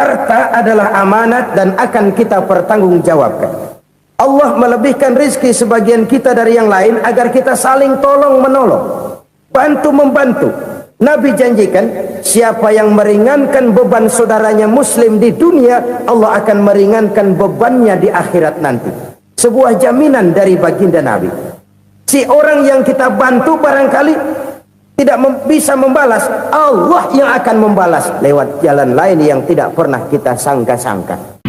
Harta adalah amanat dan akan kita pertanggungjawabkan. Allah melebihkan rizki sebagian kita dari yang lain agar kita saling tolong menolong, bantu membantu. Nabi janjikan, siapa yang meringankan beban saudaranya muslim di dunia, Allah akan meringankan bebannya di akhirat nanti. Sebuah jaminan dari baginda Nabi. Si orang yang kita bantu barangkali tidak bisa membalas, Allah yang akan membalas lewat jalan lain yang tidak pernah kita sangka-sangka.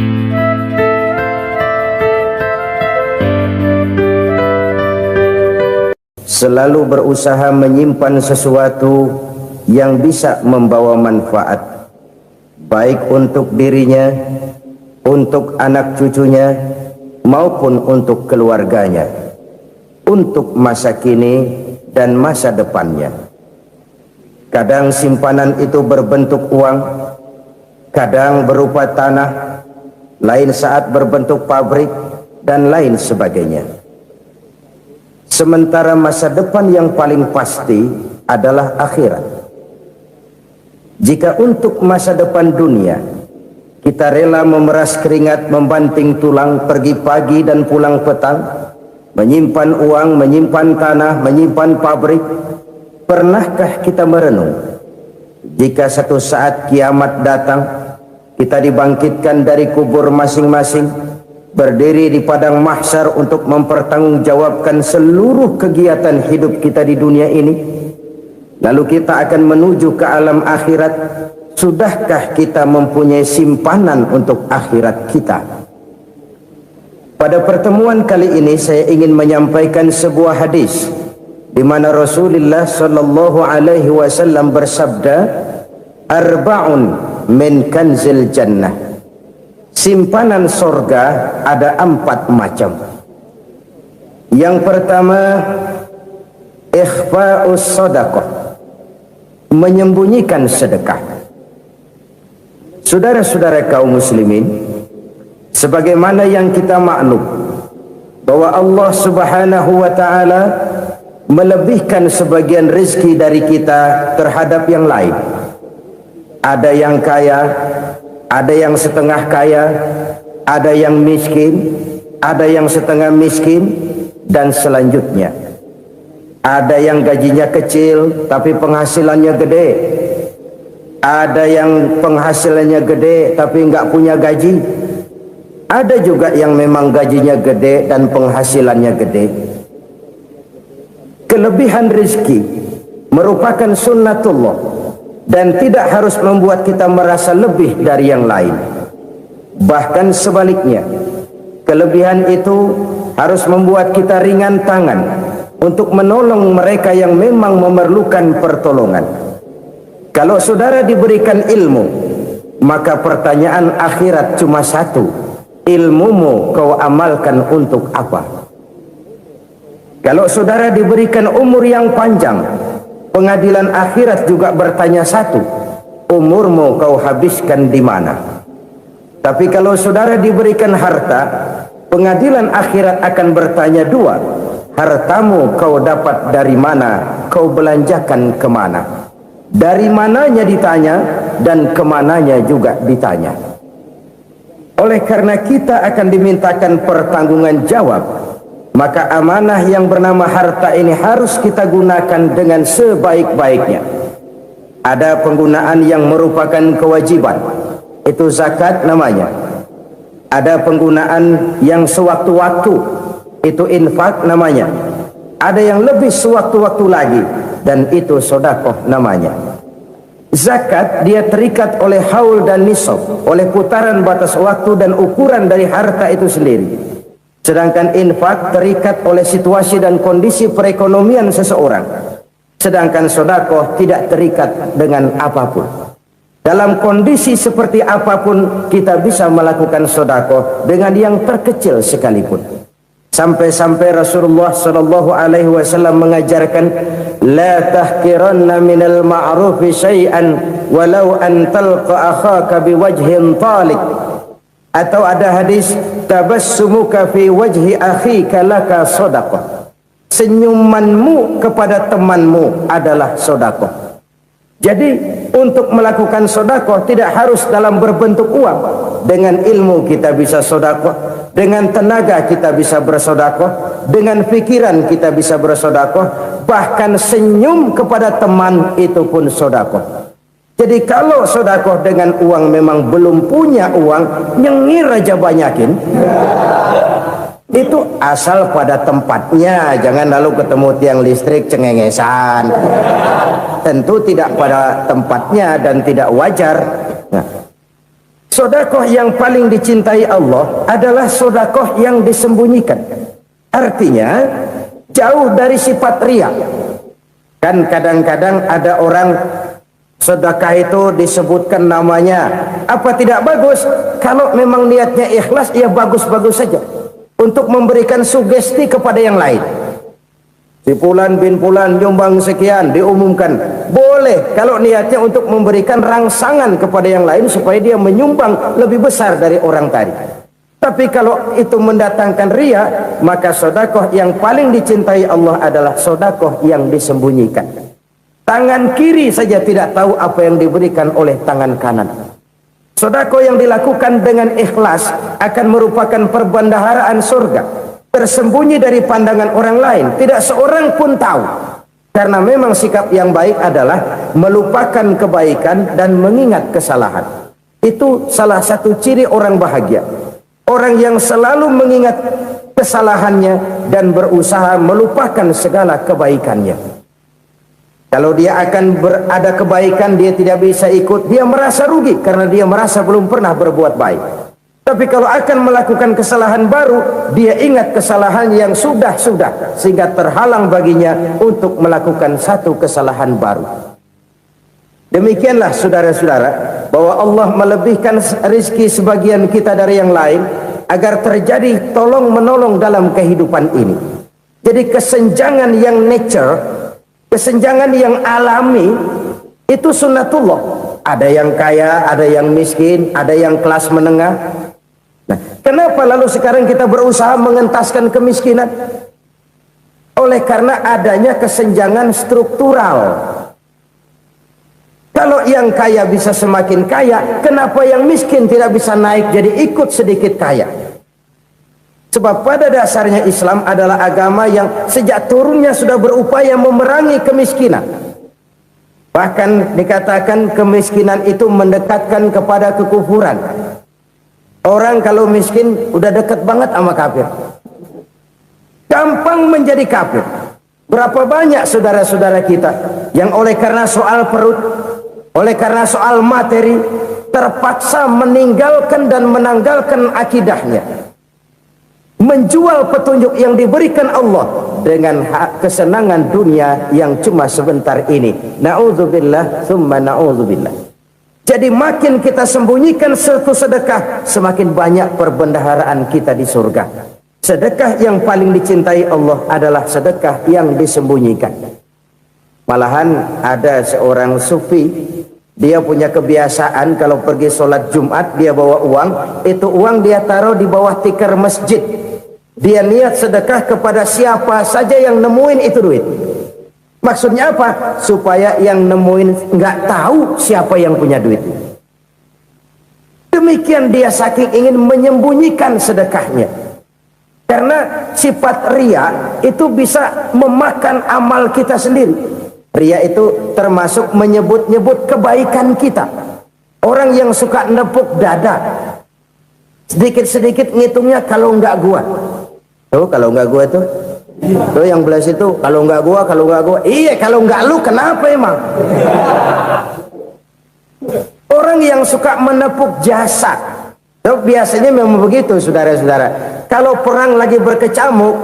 Selalu berusaha menyimpan sesuatu yang bisa membawa manfaat, baik untuk dirinya, untuk anak cucunya, maupun untuk keluarganya, untuk masa kini dan masa depannya. Kadang simpanan itu berbentuk uang, kadang berupa tanah, lain saat berbentuk pabrik, dan lain sebagainya. Sementara masa depan yang paling pasti adalah akhirat. Jika untuk masa depan dunia kita rela memeras keringat, membanting tulang, pergi pagi dan pulang petang, menyimpan uang, menyimpan tanah, menyimpan pabrik, pernahkah kita merenung jika satu saat kiamat datang, kita dibangkitkan dari kubur masing-masing, berdiri di padang mahsyar untuk mempertanggungjawabkan seluruh kegiatan hidup kita di dunia ini, lalu kita akan menuju ke alam akhirat. Sudahkah kita mempunyai simpanan untuk akhirat kita? Pada pertemuan kali ini saya ingin menyampaikan sebuah hadis di mana Rasulullah sallallahu alaihi wasallam bersabda, arba'un min kanzil jannah. Simpanan sorga ada 4 macam. Yang pertama, ikhfa'us sadaqah, menyembunyikan sedekah. Saudara-saudara kaum muslimin, sebagaimana yang kita maklum bahwa Allah Subhanahu wa taala melebihkan sebagian rezeki dari kita terhadap yang lain. Ada yang kaya, ada yang setengah kaya, ada yang miskin, ada yang setengah miskin, dan selanjutnya. Ada yang gajinya kecil tapi penghasilannya gede. Ada yang penghasilannya gede tapi nggak punya gaji. Ada juga yang memang gajinya gede dan penghasilannya gede. Kelebihan rezeki merupakan sunnatullah dan tidak harus membuat kita merasa lebih dari yang lain. Bahkan sebaliknya, kelebihan itu harus membuat kita ringan tangan untuk menolong mereka yang memang memerlukan pertolongan. Kalau saudara diberikan ilmu, maka pertanyaan akhirat cuma satu, ilmumu kau amalkan untuk apa? Kalau saudara diberikan umur yang panjang, pengadilan akhirat juga bertanya satu, umurmu kau habiskan di mana? Tapi kalau saudara diberikan harta, pengadilan akhirat akan bertanya 2, hartamu kau dapat dari mana, kau belanjakan kemana? Dari mananya ditanya dan kemananya juga ditanya. Oleh karena kita akan dimintakan pertanggungan jawab, maka amanah yang bernama harta ini harus kita gunakan dengan sebaik-baiknya. Ada penggunaan yang merupakan kewajiban, itu zakat namanya. Ada penggunaan yang sewaktu-waktu, itu infak namanya. Ada yang lebih sewaktu-waktu lagi, dan itu sedekah namanya. Zakat dia terikat oleh haul dan nisab, oleh putaran batas waktu dan ukuran dari harta itu sendiri. Sedangkan infak terikat oleh situasi dan kondisi perekonomian seseorang. Sedangkan sedekah tidak terikat dengan apapun. Dalam kondisi seperti apapun kita bisa melakukan sedekah dengan yang terkecil sekalipun. Sampai-sampai Rasulullah sallallahu alaihi wasallam mengajarkan, la tahqiranna minal ma'rufi syai'an walau an talqa akhaka biwajhin talik. Atau ada hadis, tabassumuka fi wajhi akhika laka shadaqah. Senyumanmu kepada temanmu adalah sedekah. Jadi untuk melakukan sedekah tidak harus dalam berbentuk uang. Dengan ilmu kita bisa sedekah, dengan tenaga kita bisa bersedekah, dengan pikiran kita bisa bersedekah, bahkan senyum kepada teman itu pun sedekah. Jadi kalau sedekah dengan uang memang belum punya uang, nyengir aja banyakin. Itu asal pada tempatnya, jangan lalu ketemu tiang listrik cengengesan. Tentu tidak pada tempatnya dan tidak wajar. Nah, sedekah yang paling dicintai Allah adalah sedekah yang disembunyikan. Artinya jauh dari sifat riya. Kan kadang-kadang ada orang sedekah itu disebutkan namanya, apa tidak bagus? Kalau memang niatnya ikhlas, ya bagus-bagus saja. Untuk memberikan sugesti kepada yang lain. Si Fulan bin Fulan nyumbang sekian, diumumkan. Boleh kalau niatnya untuk memberikan rangsangan kepada yang lain supaya dia menyumbang lebih besar dari orang tadi. Tapi kalau itu mendatangkan riya, maka sedekah yang paling dicintai Allah adalah sedekah yang disembunyikan. Tangan kiri saja tidak tahu apa yang diberikan oleh tangan kanan. Sedekah yang dilakukan dengan ikhlas akan merupakan perbendaharaan surga, tersembunyi dari pandangan orang lain, tidak seorang pun tahu. Karena memang sikap yang baik adalah melupakan kebaikan dan mengingat kesalahan. Itu salah satu ciri orang bahagia. Orang yang selalu mengingat kesalahannya dan berusaha melupakan segala kebaikannya. Kalau dia akan berada kebaikan, dia tidak bisa ikut, dia merasa rugi karena dia merasa belum pernah berbuat baik. Tapi kalau akan melakukan kesalahan baru, dia ingat kesalahan yang sudah-sudah, sehingga terhalang baginya untuk melakukan satu kesalahan baru. Demikianlah saudara-saudara, bahwa Allah melebihkan rizki sebagian kita dari yang lain, agar terjadi tolong-menolong dalam kehidupan ini. Jadi kesenjangan yang nature, kesenjangan yang alami itu sunnatullah. Ada yang kaya, ada yang miskin, ada yang kelas menengah. Nah, kenapa lalu sekarang kita berusaha mengentaskan kemiskinan? Oleh karena adanya kesenjangan struktural. Kalau yang kaya bisa semakin kaya, kenapa yang miskin tidak bisa naik jadi ikut sedikit kaya? Sebab pada dasarnya Islam adalah agama yang sejak turunnya sudah berupaya memerangi kemiskinan. Bahkan dikatakan kemiskinan itu mendekatkan kepada kekufuran. Orang kalau miskin udah dekat banget sama kafir. Gampang menjadi kafir. Berapa banyak saudara-saudara kita yang oleh karena soal perut, oleh karena soal materi, terpaksa meninggalkan dan menanggalkan akidahnya, menjual petunjuk yang diberikan Allah dengan kesenangan dunia yang cuma sebentar ini. Na'udzubillah thumma na'udzubillah. Jadi makin kita sembunyikan satu sedekah, semakin banyak perbendaharaan kita di surga. Sedekah yang paling dicintai Allah adalah sedekah yang disembunyikan. Malahan ada seorang sufi, dia punya kebiasaan kalau pergi sholat Jumat dia bawa uang, itu uang dia taruh di bawah tikar masjid. Dia niat sedekah kepada siapa saja yang nemuin itu duit. Maksudnya apa? Supaya yang nemuin nggak tahu siapa yang punya duit. Demikian dia saking ingin menyembunyikan sedekahnya. Karena sifat riya itu bisa memakan amal kita sendiri. Riya itu termasuk menyebut-nyebut kebaikan kita. Orang yang suka nepuk dada, sedikit-sedikit ngitungnya kalau nggak gua. Tuh kalau nggak gua tuh yang belas itu kalau nggak gua, kalau nggak gua. Iya kalau nggak lu kenapa emang? Orang yang suka menepuk jasa, tuh biasanya memang begitu saudara-saudara. Kalau perang lagi berkecamuk,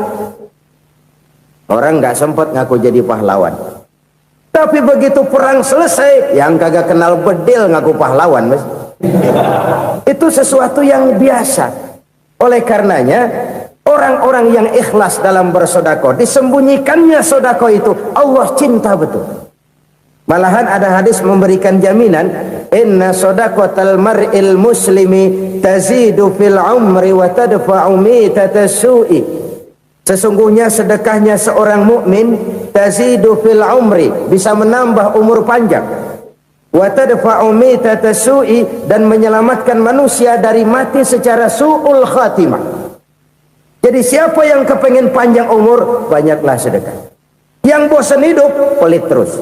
orang nggak sempat ngaku jadi pahlawan. Tapi begitu perang selesai, yang kagak kenal bedil ngaku pahlawan, mas. Itu sesuatu yang biasa. Oleh karenanya, orang-orang yang ikhlas dalam bersedekah, disembunyikannya sedekah itu, Allah cinta betul. Malahan ada hadis memberikan jaminan, inna sadaqatal mar'il muslimi tazidu fil umri wa tadfa'u mitata su'i. Sesungguhnya sedekahnya seorang mukmin tazidu fil umri, bisa menambah umur panjang, wa tadfa'u mitata su'i, dan menyelamatkan manusia dari mati secara su'ul khatimah. Jadi siapa yang kepengen panjang umur, banyaklah sedekah. Yang bosan hidup, pelit terus.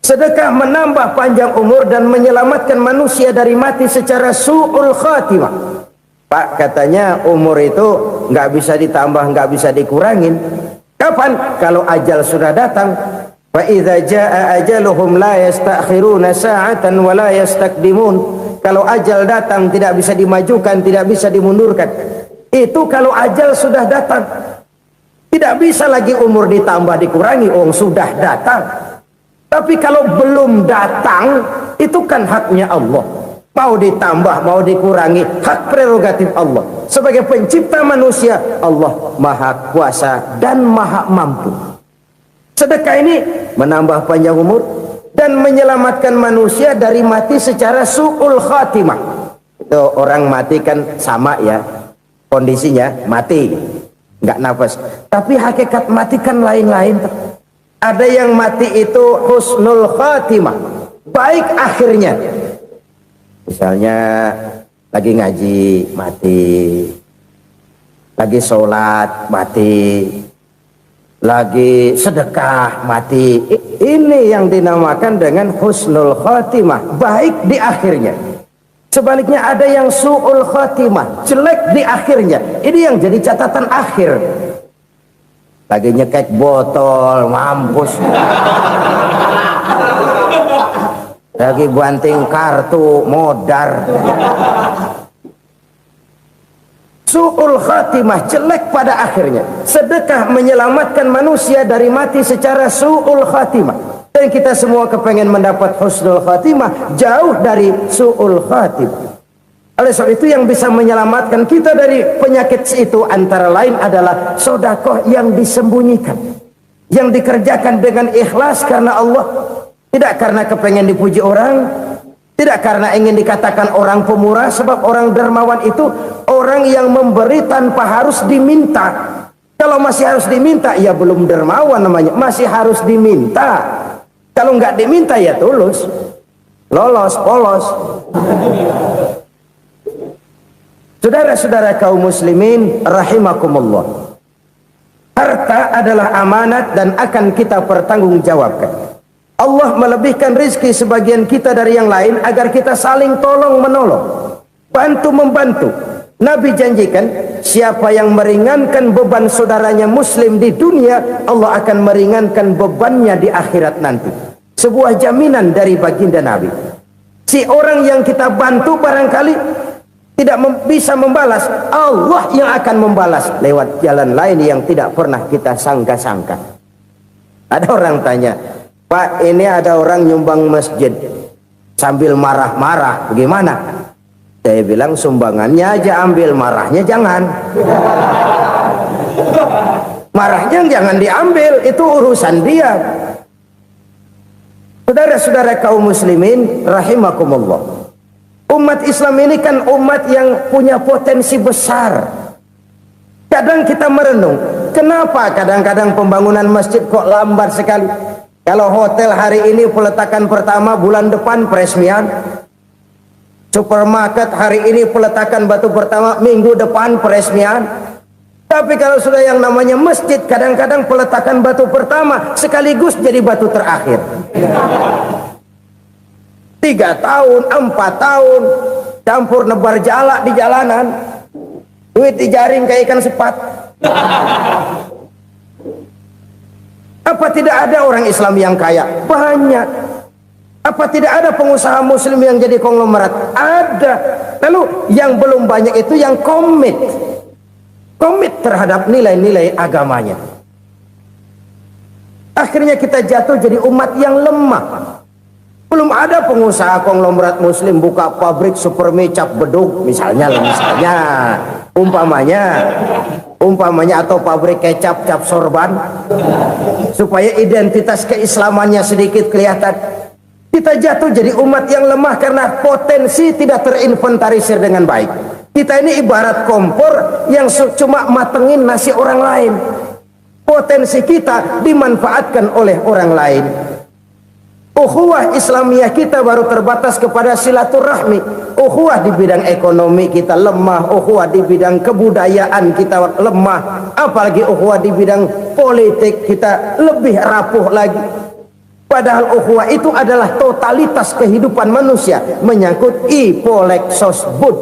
Sedekah menambah panjang umur dan menyelamatkan manusia dari mati secara su'ul khatimah. Pak, katanya umur itu nggak bisa ditambah, nggak bisa dikurangin. Kapan? Kalau ajal sudah datang. Fa idza jaa ajaluhum la yastakhiruna sa'atan wa la yastaqdimun. Kalau ajal datang tidak bisa dimajukan, tidak bisa dimundurkan. Itu kalau ajal sudah datang. Tidak bisa lagi umur ditambah dikurangi, sudah datang. Tapi kalau belum datang, itu kan haknya Allah. Mau ditambah, mau dikurangi, hak prerogatif Allah. Sebagai pencipta manusia, Allah maha kuasa dan maha mampu. Sedekah ini menambah panjang umur dan menyelamatkan manusia dari mati secara su'ul khatimah. Itu orang mati kan sama ya, kondisinya mati, nggak nafas. Tapi hakikat mati kan lain-lain. Ada yang mati itu husnul khatimah, baik akhirnya. Misalnya lagi ngaji mati, lagi sholat mati, lagi sedekah mati. Ini yang dinamakan dengan husnul khatimah, baik di akhirnya. Sebaliknya ada yang su'ul khatimah, jelek di akhirnya. Ini yang jadi catatan akhir. Lagi nyekek botol, mampus. Lagi banting kartu, modar. Su'ul khatimah, jelek pada akhirnya. Sedekah menyelamatkan manusia dari mati secara su'ul khatimah. Dan kita semua kepengen mendapat husnul khatimah, jauh dari su'ul khatimah. Oleh sebab itu yang bisa menyelamatkan kita dari penyakit itu antara lain adalah sedekah yang disembunyikan, yang dikerjakan dengan ikhlas karena Allah, tidak karena kepengen dipuji orang, tidak karena ingin dikatakan orang pemurah. Sebab orang dermawan itu orang yang memberi tanpa harus diminta. Kalau masih harus diminta, ya belum dermawan namanya, masih harus diminta. Kalau nggak diminta ya tulus, lolos, polos. Saudara-saudara kaum muslimin rahimakumullah, harta adalah amanat dan akan kita pertanggungjawabkan. Allah melebihkan rizki sebagian kita dari yang lain agar kita saling tolong menolong, bantu membantu. Nabi janjikan siapa yang meringankan beban saudaranya muslim di dunia, Allah akan meringankan bebannya di akhirat nanti. Sebuah jaminan dari baginda Nabi. Si orang yang kita bantu barangkali tidak bisa membalas, Allah yang akan membalas lewat jalan lain yang tidak pernah kita sangka-sangka. Ada orang tanya, Pak, ini ada orang nyumbang masjid sambil marah-marah, bagaimana? Saya bilang sumbangannya aja ambil, marahnya jangan. Marahnya jangan diambil, itu urusan dia. Saudara-saudara kaum muslimin rahimakumullah, umat Islam ini kan umat yang punya potensi besar. Kadang kita merenung, kenapa kadang-kadang pembangunan masjid kok lambat sekali? Kalau hotel hari ini peletakan pertama, bulan depan peresmian. Supermarket hari ini peletakan batu pertama, minggu depan peresmian. Tapi kalau sudah yang namanya masjid, kadang-kadang peletakan batu pertama sekaligus jadi batu terakhir. 3 tahun, 4 tahun, campur nebar jalak di jalanan, duit dijaring kayak ikan sepat. Apa tidak ada orang Islam yang kaya? Banyak. Apa tidak ada pengusaha muslim yang jadi konglomerat? Ada. Lalu yang belum banyak itu yang komit terhadap nilai-nilai agamanya. Akhirnya kita jatuh jadi umat yang lemah. Belum ada pengusaha konglomerat muslim buka pabrik supermi cap beduk misalnya umpamanya atau pabrik kecap cap sorban supaya identitas keislamannya sedikit kelihatan. Kita jatuh jadi umat yang lemah karena potensi tidak terinventarisir dengan baik. Kita ini ibarat kompor yang cuma matengin nasi orang lain. Potensi kita dimanfaatkan oleh orang lain. Ukhuwah Islamiyah kita baru terbatas kepada silaturahmi. Ukhuwah di bidang ekonomi kita lemah, ukhuwah di bidang kebudayaan kita lemah, apalagi ukhuwah di bidang politik kita lebih rapuh lagi. Padahal ukhuwah itu adalah totalitas kehidupan manusia, menyangkut ipolek sosbud,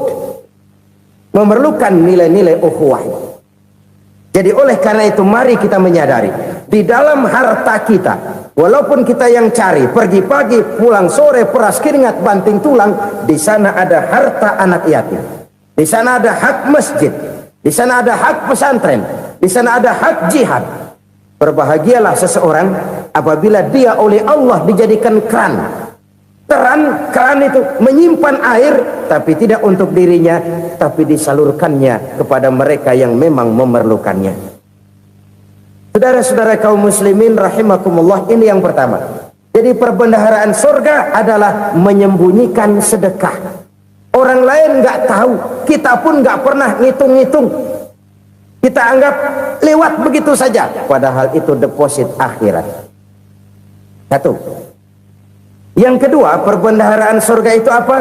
memerlukan nilai-nilai ukhuwah. Jadi oleh karena itu mari kita menyadari di dalam harta kita, walaupun kita yang cari pergi pagi pulang sore peras keringat banting tulang, di sana ada harta anak yatim, di sana ada hak masjid, di sana ada hak pesantren, di sana ada hak jihad. Berbahagialah seseorang apabila dia oleh Allah dijadikan keran. Keran itu menyimpan air, tapi tidak untuk dirinya, tapi disalurkannya kepada mereka yang memang memerlukannya. Saudara-saudara kaum muslimin rahimakumullah, ini yang pertama. Jadi perbendaharaan surga adalah menyembunyikan sedekah. Orang lain nggak tahu, kita pun nggak pernah ngitung-ngitung. Kita anggap lewat begitu saja, padahal itu deposit akhirat. Satu. Yang kedua, perbendaharaan surga itu apa?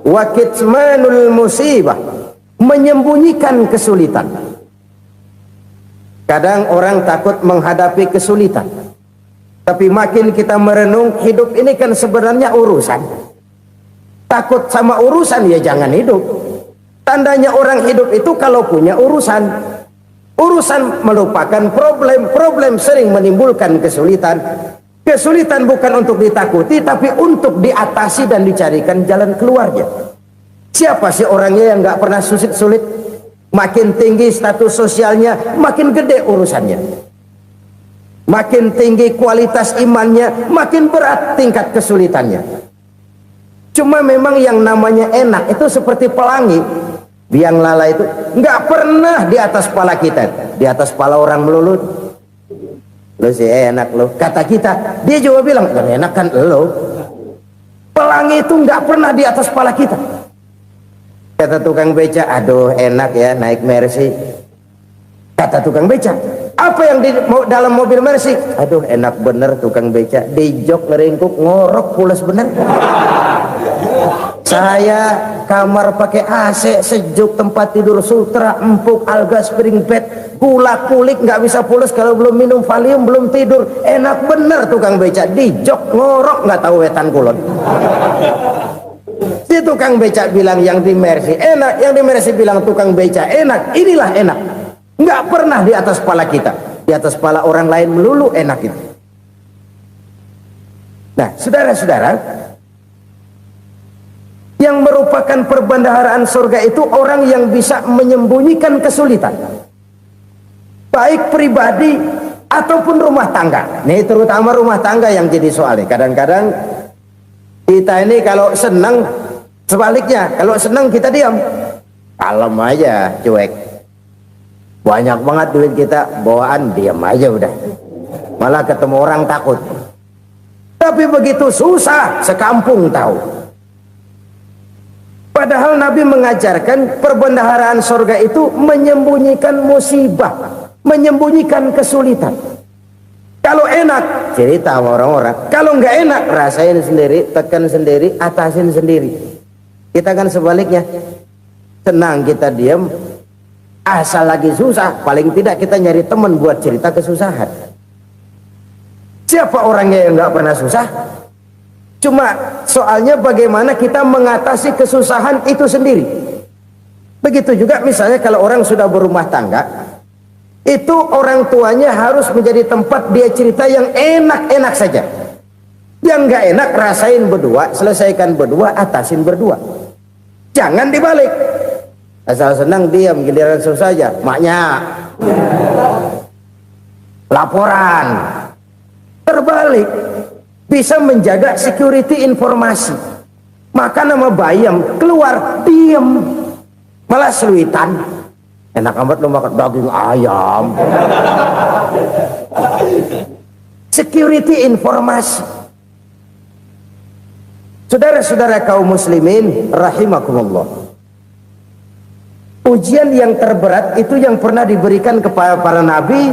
Wa kitmanul musibah, menyembunyikan kesulitan. Kadang orang takut menghadapi kesulitan, tapi makin kita merenung, hidup ini kan sebenarnya urusan. Takut sama urusan ya jangan hidup. Tandanya orang hidup itu kalau punya urusan. Urusan melupakan problem, problem sering menimbulkan kesulitan. Kesulitan bukan untuk ditakuti, tapi untuk diatasi dan dicarikan jalan keluarnya. Siapa sih orangnya yang nggak pernah sulit-sulit? Makin tinggi status sosialnya, makin gede urusannya. Makin tinggi kualitas imannya, makin berat tingkat kesulitannya. Cuma memang yang namanya enak itu seperti pelangi. Biang lala itu nggak pernah di atas kepala kita, di atas kepala orang melulu. Lo sih enak lo, kata kita. Dia juga bilang yang enak kan lo. Pelangi itu nggak pernah di atas kepala kita. Kata tukang beca, aduh enak ya naik Mercy. Kata tukang beca, apa yang di dalam mobil Mercy? Aduh enak bener tukang beca, di jok ngeringkuk ngorok pulas bener. Saya kamar pakai AC sejuk, tempat tidur sutra empuk, alga spring bed, gula kulik nggak bisa pulas kalau belum minum Valium, belum tidur. Enak bener tukang beca, di jok ngorok nggak tahu wetan kulon. Si tukang beca bilang yang di Mercy enak, yang di Mercy bilang tukang beca enak. Inilah enak, nggak pernah di atas kepala kita, di atas kepala orang lain melulu enak itu. Nah saudara-saudara, yang merupakan perbendaharaan surga itu orang yang bisa menyembunyikan kesulitan, baik pribadi ataupun rumah tangga. Nih terutama rumah tangga yang jadi soalnya. Kadang-kadang kita ini kalau senang, sebaliknya kalau senang kita diam, kalem aja, cuek. Banyak banget duit kita bawaan, diam aja udah. Malah ketemu orang takut. Tapi begitu susah, sekampung tahu. Padahal Nabi mengajarkan perbendaharaan surga itu menyembunyikan musibah, menyembunyikan kesulitan. Kalau enak, cerita sama orang-orang. Kalau nggak enak, rasain sendiri, tekan sendiri, atasin sendiri. Kita kan sebaliknya, senang kita diam, asal lagi susah, paling tidak kita nyari teman buat cerita kesusahan. Siapa orangnya yang nggak pernah susah? Cuma soalnya bagaimana kita mengatasi kesusahan itu sendiri. Begitu juga misalnya kalau orang sudah berumah tangga, itu orang tuanya harus menjadi tempat dia cerita yang enak-enak saja. Yang nggak enak rasain berdua, selesaikan berdua, atasin berdua. Jangan dibalik. Asal senang diam, giliran susah saja. Maknya laporan. Terbalik. Bisa menjaga security informasi. Maka nama bayam keluar diam, malah seluitan. Enak amat lo makan daging ayam. Security informasi. Saudara-saudara kaum muslimin rahimakumullah, ujian yang terberat itu yang pernah diberikan kepada para nabi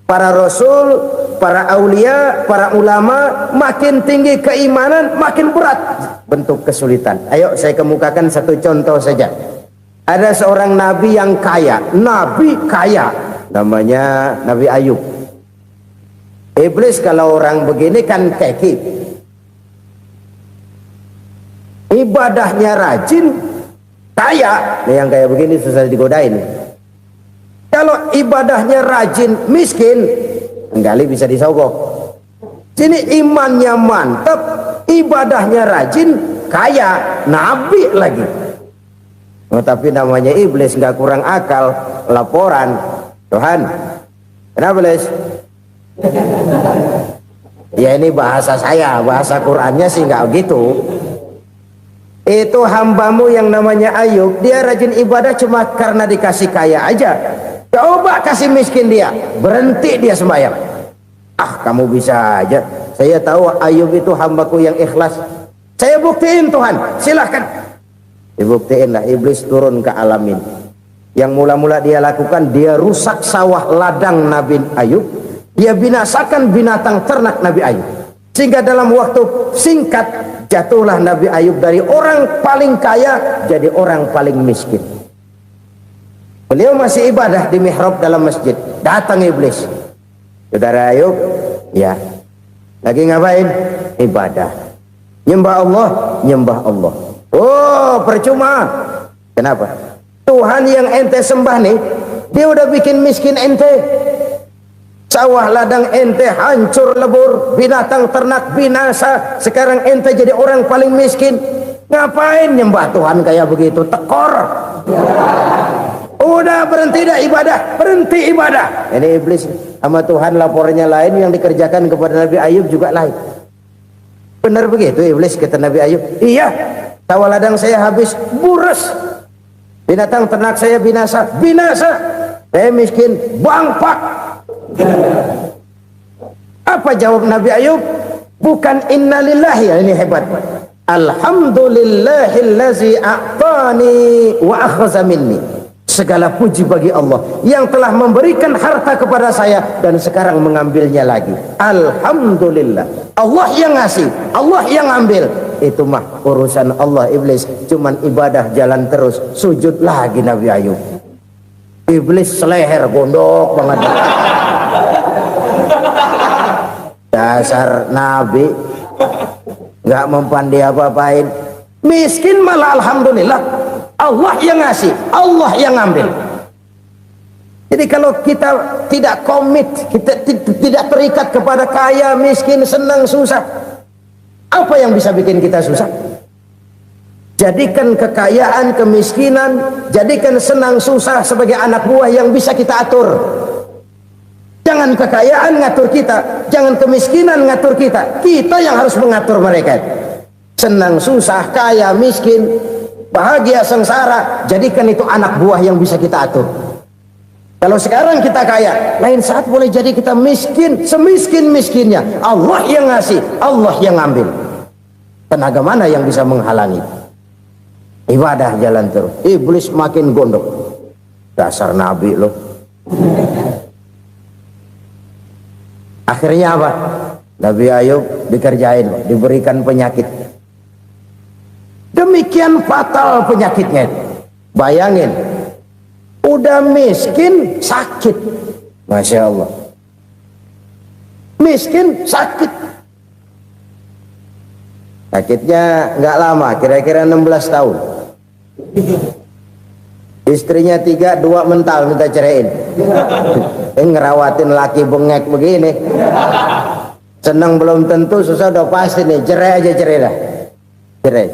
para rasul, para aulia, para ulama, makin tinggi keimanan, makin berat bentuk kesulitan. Ayo saya kemukakan satu contoh saja. Ada seorang nabi yang kaya, nabi kaya, namanya Nabi Ayub. Iblis kalau orang begini kan keki, ibadahnya rajin, kaya. Yang kayak begini susah digodain. Kalau ibadahnya rajin, miskin, enggali bisa disogok. Sini imannya mantap, ibadahnya rajin, kaya, nabi lagi. Oh, tapi namanya iblis nggak kurang akal. Laporan, Tuhan, kenapa Les? Ya ini bahasa saya, bahasa Qurannya sih nggak gitu. Itu hambamu yang namanya Ayub, dia rajin ibadah cuma karena dikasih kaya aja. Coba kasih miskin dia, berhenti dia sembahyang. Ah, kamu bisa aja. Saya tahu Ayub itu hambaku yang ikhlas. Saya buktiin Tuhan, silahkan. Dibuktiin lah, iblis turun ke alamin. Yang mula-mula dia lakukan, dia rusak sawah ladang Nabi Ayub. Dia binasakan binatang ternak Nabi Ayub. Sehingga dalam waktu singkat, jatuhlah Nabi Ayub dari orang paling kaya jadi orang paling miskin. Beliau masih ibadah di mihrab dalam masjid. Datang iblis. Saudara Ayub, ya, lagi ngapain? Ibadah. Nyembah Allah, nyembah Allah. Oh, percuma. Kenapa? Tuhan yang ente sembah nih, dia udah bikin miskin ente. Sawah ladang ente hancur lebur, binatang ternak binasa. Sekarang ente jadi orang paling miskin. Ngapain nyembah Tuhan kayak begitu? Tekor. Udah berhenti dah ibadah, berhenti ibadah. Ini iblis sama Tuhan laporannya lain, yang dikerjakan kepada Nabi Ayub juga lain. Benar begitu iblis, kata Nabi Ayub. Iya, sawah ladang saya habis, buras. Binatang ternak saya binasa, binasa. Saya miskin, bangpak. Apa jawab Nabi Ayub? Bukan innalillahi, ya, ini hebat. Alhamdulillahillazi a'tani wa akhadha minni. Segala puji bagi Allah yang telah memberikan harta kepada saya dan sekarang mengambilnya lagi. Alhamdulillah. Allah yang ngasih, Allah yang ambil. Itu mah urusan Allah. Iblis cuman ibadah jalan terus, sujud lagi Nabi Ayub. Iblis seleher gondok banget. Dasar Nabi nggak mempan dia apa-apain. Miskin malah alhamdulillah. Allah yang ngasih, Allah yang ngambil. Jadi kalau kita tidak komit, kita tidak terikat kepada kaya, miskin, senang, susah, apa yang bisa bikin kita susah? Jadikan kekayaan, kemiskinan, jadikan senang, susah sebagai anak buah yang bisa kita atur. Jangan kekayaan ngatur kita, jangan kemiskinan ngatur kita. Kita yang harus mengatur mereka. Senang, susah, kaya, miskin, bahagia, sengsara, jadikan itu anak buah yang bisa kita atur. Kalau sekarang kita kaya, lain saat boleh jadi kita miskin, semiskin-miskinnya. Allah yang ngasih, Allah yang ngambil. Tenaga mana yang bisa menghalangi? Ibadah jalan terus. Iblis makin gondok. Dasar Nabi loh. Akhirnya apa? Nabi Ayub dikerjain, diberikan penyakit. Demikian fatal penyakitnya. Bayangin, udah miskin sakit. Masya Allah. Miskin sakit. Sakitnya nggak lama, kira-kira 16 tahun. Istrinya 3, 2 mental minta ceraiin. Ngerawatin laki bengek begini. Senang belum tentu, susah udah pasti nih. Cerai aja, cerai dah. Cerai.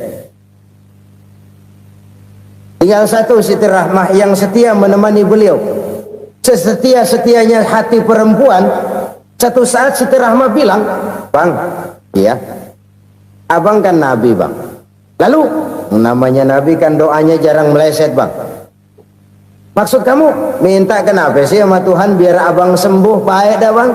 Tinggal satu Siti Rahmah yang setia menemani beliau. Sesetia-setianya hati perempuan. Satu saat Siti Rahmah bilang, "Bang, iya, abang kan Nabi bang. Lalu namanya Nabi kan doanya jarang meleset bang. Maksud kamu minta kenapa sih sama Tuhan biar abang sembuh baik dah bang?"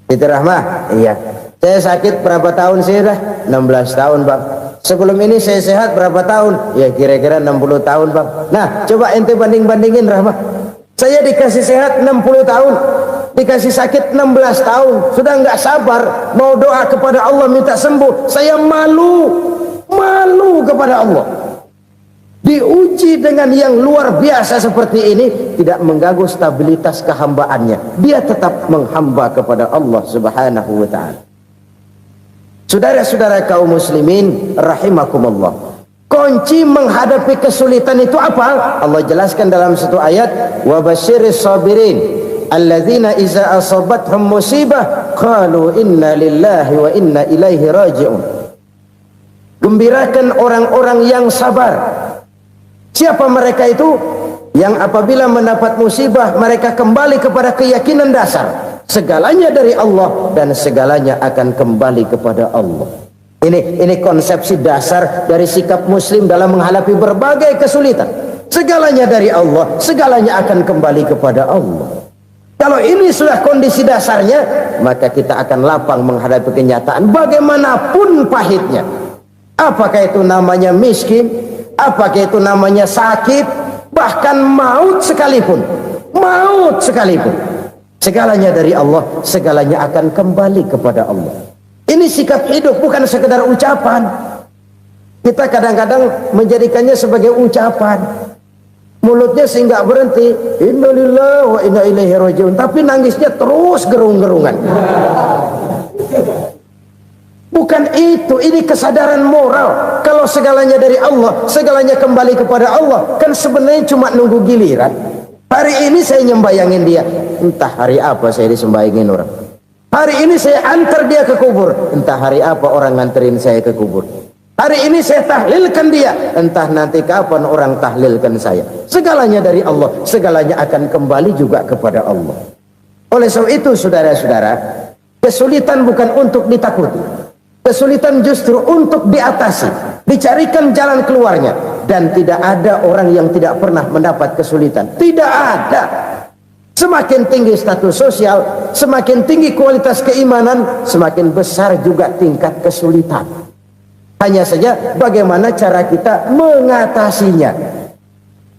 Siti Rahmah, iya. Saya sakit berapa tahun sih dah? 16 tahun bang. Sebelum ini saya sehat berapa tahun? Ya kira-kira 60 tahun bang. Nah coba ente banding-bandingin Rahmah. Saya dikasih sehat 60 tahun. dikasih sakit 16 tahun, sudah nggak sabar mau doa kepada Allah minta sembuh. Saya malu kepada Allah. Diuji dengan yang luar biasa seperti ini, tidak mengganggu stabilitas kehambaannya. Dia tetap menghamba kepada Allah Subhanahu wa ta'ala. Saudara-saudara kaum muslimin rahimakumullah, kunci menghadapi kesulitan itu apa? Allah jelaskan dalam satu ayat, wa basyiris sabirin alladzina iza asabathum musibah qalu inna lillahi wa inna ilaihi raji'un. Gembirakan orang-orang yang sabar. Siapa mereka itu? Yang apabila mendapat musibah mereka kembali kepada keyakinan dasar, segalanya dari Allah dan segalanya akan kembali kepada Allah. Ini konsepsi dasar dari sikap muslim dalam menghadapi berbagai kesulitan. Segalanya dari Allah, segalanya akan kembali kepada Allah. Kalau ini sudah kondisi dasarnya, maka kita akan lapang menghadapi kenyataan bagaimanapun pahitnya. Apakah itu namanya miskin, apakah itu namanya sakit, bahkan maut sekalipun, segalanya dari Allah, segalanya akan kembali kepada Allah. Ini sikap hidup, bukan sekedar ucapan. Kita kadang-kadang menjadikannya sebagai ucapan, mulutnya sehingga berhenti innalillahi wa inna ilaihi rajiun, tapi nangisnya terus gerung-gerungan. Bukan itu, ini kesadaran moral. Kalau segalanya dari Allah, segalanya kembali kepada Allah, kan sebenarnya cuma nunggu giliran. Hari ini saya nyembayangin dia, entah hari apa saya disembayangin orang. Hari ini saya antar dia ke kubur, entah hari apa orang nganterin saya ke kubur. Hari ini saya tahlilkan dia, entah nanti kapan orang tahlilkan saya. Segalanya dari Allah, segalanya akan kembali juga kepada Allah. Oleh sebab itu saudara-saudara, kesulitan bukan untuk ditakuti. Kesulitan justru untuk diatasi, dicarikan jalan keluarnya. Dan tidak ada orang yang tidak pernah mendapat kesulitan. Tidak ada. Semakin tinggi status sosial, semakin tinggi kualitas keimanan, semakin besar juga tingkat kesulitan. Hanya saja bagaimana cara kita mengatasinya.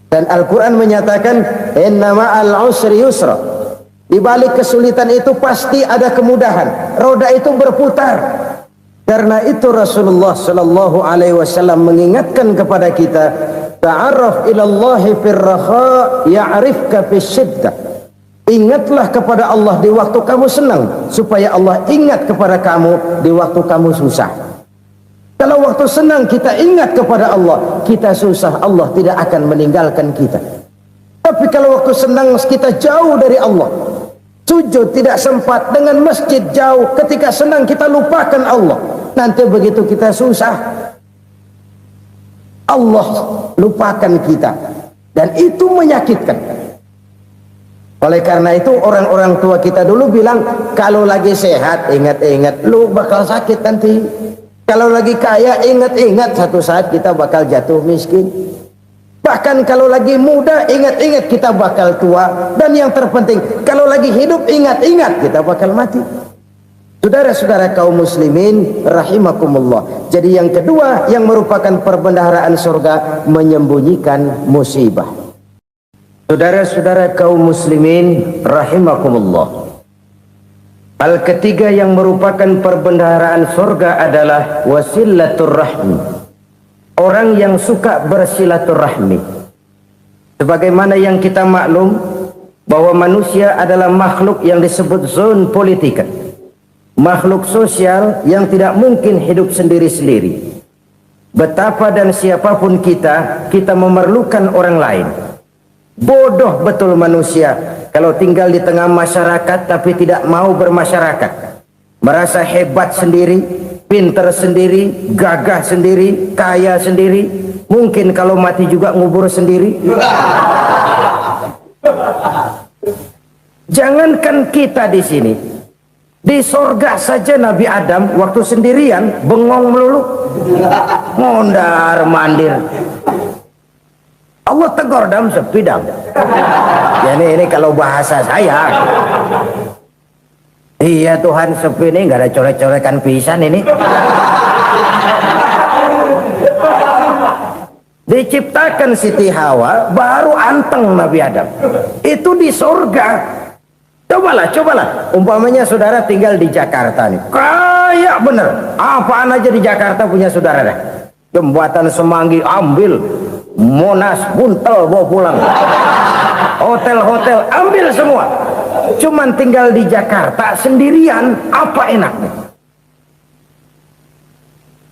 Dan Al-Quran menyatakan inna ma'al usri yusra. Di balik kesulitan itu pasti ada kemudahan. Roda itu berputar. Karena itu Rasulullah sallallahu alaihi wasallam mengingatkan kepada kita, ta'arraf ilallahi fir raha ya'rifka fis syiddah. Ingatlah kepada Allah di waktu kamu senang, supaya Allah ingat kepada kamu di waktu kamu susah. Kalau waktu senang kita ingat kepada Allah, kita susah, Allah tidak akan meninggalkan kita. Tapi kalau waktu senang kita jauh dari Allah, sujud tidak sempat, dengan masjid jauh, ketika senang kita lupakan Allah. Nanti begitu kita susah, Allah lupakan kita, dan itu menyakitkan. Oleh karena itu orang-orang tua kita dulu bilang, kalau lagi sehat ingat-ingat lu bakal sakit nanti. Kalau lagi kaya ingat-ingat satu saat kita bakal jatuh miskin. Bahkan kalau lagi muda ingat-ingat kita bakal tua. Dan yang terpenting, kalau lagi hidup ingat-ingat kita bakal mati. Saudara-saudara kaum muslimin rahimakumullah. Jadi yang kedua yang merupakan perbendaharaan surga, menyembunyikan musibah. Saudara-saudara kaum muslimin rahimakumullah. Hal ketiga yang merupakan perbendaharaan surga adalah wasilatur rahmi. Orang yang suka bersilaturahmi. Sebagaimana yang kita maklum bahwa manusia adalah makhluk yang disebut zon politika. Makhluk sosial yang tidak mungkin hidup sendiri-sendiri. Betapa dan siapapun kita memerlukan orang lain. Bodoh betul manusia kalau tinggal di tengah masyarakat tapi tidak mau bermasyarakat. Merasa hebat sendiri, pintar sendiri, gagah sendiri, kaya sendiri. Mungkin kalau mati juga ngubur sendiri. Jangankan kita di sini, di sorga saja Nabi Adam waktu sendirian bengong melulu, mondar mandir. Allah tegur dam sepi dam. Jadi ini kalau bahasa saya, iya Tuhan sepi ini nggak ada coret-corekan pisan ini. Diciptakan Siti Hawa baru anteng Nabi Adam. Itu di sorga. Cobalah. Umpamanya saudara tinggal di Jakarta nih. Kayak bener. Apaan aja di Jakarta punya saudara dah. Jembatan Semanggi ambil. Monas, Buntel bawa pulang. Hotel-hotel ambil semua. Cuman tinggal di Jakarta sendirian, apa enaknya?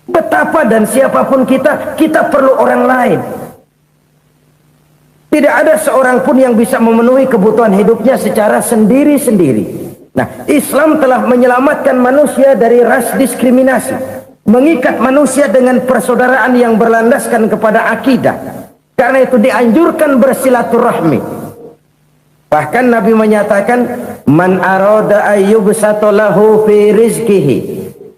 Betapa dan siapapun kita perlu orang lain. Tidak ada seorang pun yang bisa memenuhi kebutuhan hidupnya secara sendiri-sendiri. Nah, Islam telah menyelamatkan manusia dari ras diskriminasi, mengikat manusia dengan persaudaraan yang berlandaskan kepada akidah. Karena itu dianjurkan bersilaturahmi. Bahkan Nabi menyatakan, man arada ayyubsata lahu fi rizqihi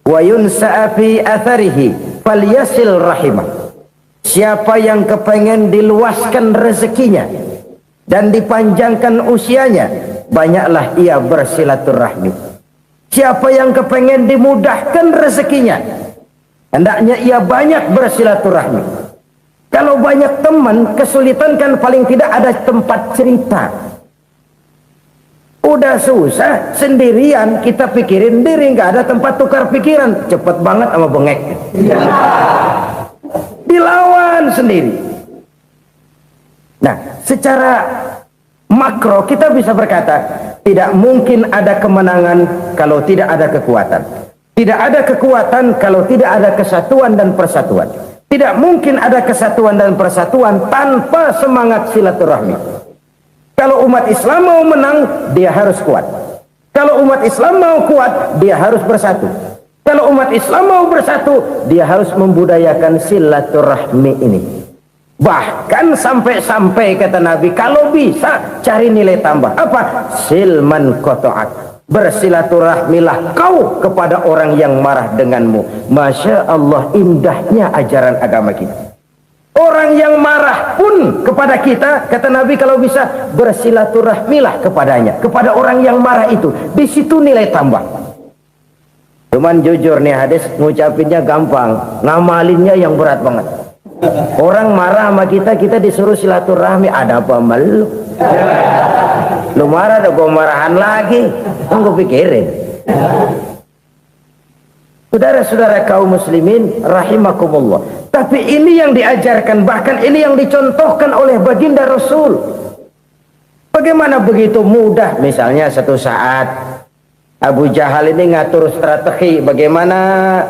wa yunsa'a fi atharihi falyasil rahimah. Siapa yang kepengen diluaskan rezekinya dan dipanjangkan usianya, banyaklah ia bersilaturahmi. Siapa yang kepengen dimudahkan rezekinya, hendaknya ia banyak bersilaturahmi. Kalau banyak teman, kesulitan kan paling tidak ada tempat cerita. Udah susah sendirian, kita pikirin diri, nggak ada tempat tukar pikiran. Cepet banget sama bengek. Dilawan sendiri. Nah, secara makro kita bisa berkata, tidak mungkin ada kemenangan kalau tidak ada kekuatan. Tidak ada kekuatan kalau tidak ada kesatuan dan persatuan. Tidak mungkin ada kesatuan dan persatuan tanpa semangat silaturahmi. Kalau umat Islam mau menang, dia harus kuat. Kalau umat Islam mau kuat, dia harus bersatu. Kalau umat Islam mau bersatu, dia harus membudayakan silaturahmi ini. Bahkan sampai-sampai kata Nabi, kalau bisa cari nilai tambah. Apa? Silman qata'ak. Bersilaturahmilah kau kepada orang yang marah denganmu. Masya Allah, indahnya ajaran agama kita. Orang yang marah pun kepada kita, kata Nabi, kalau bisa bersilaturahmilah kepadanya, kepada orang yang marah itu. Di situ nilai tambah. Cuman jujur nih hadis, ngucapinnya gampang, ngamalinnya yang berat banget. Orang marah sama kita, kita disuruh silaturahmi, ada apa malu? Lu marah, ada gua marahan lagi. Tunggu pikirin. Saudara-saudara kaum muslimin rahimakumullah. Tapi ini yang diajarkan, bahkan ini yang dicontohkan oleh baginda Rasul. Bagaimana begitu mudah, misalnya satu saat Abu Jahal ini ngatur strategi bagaimana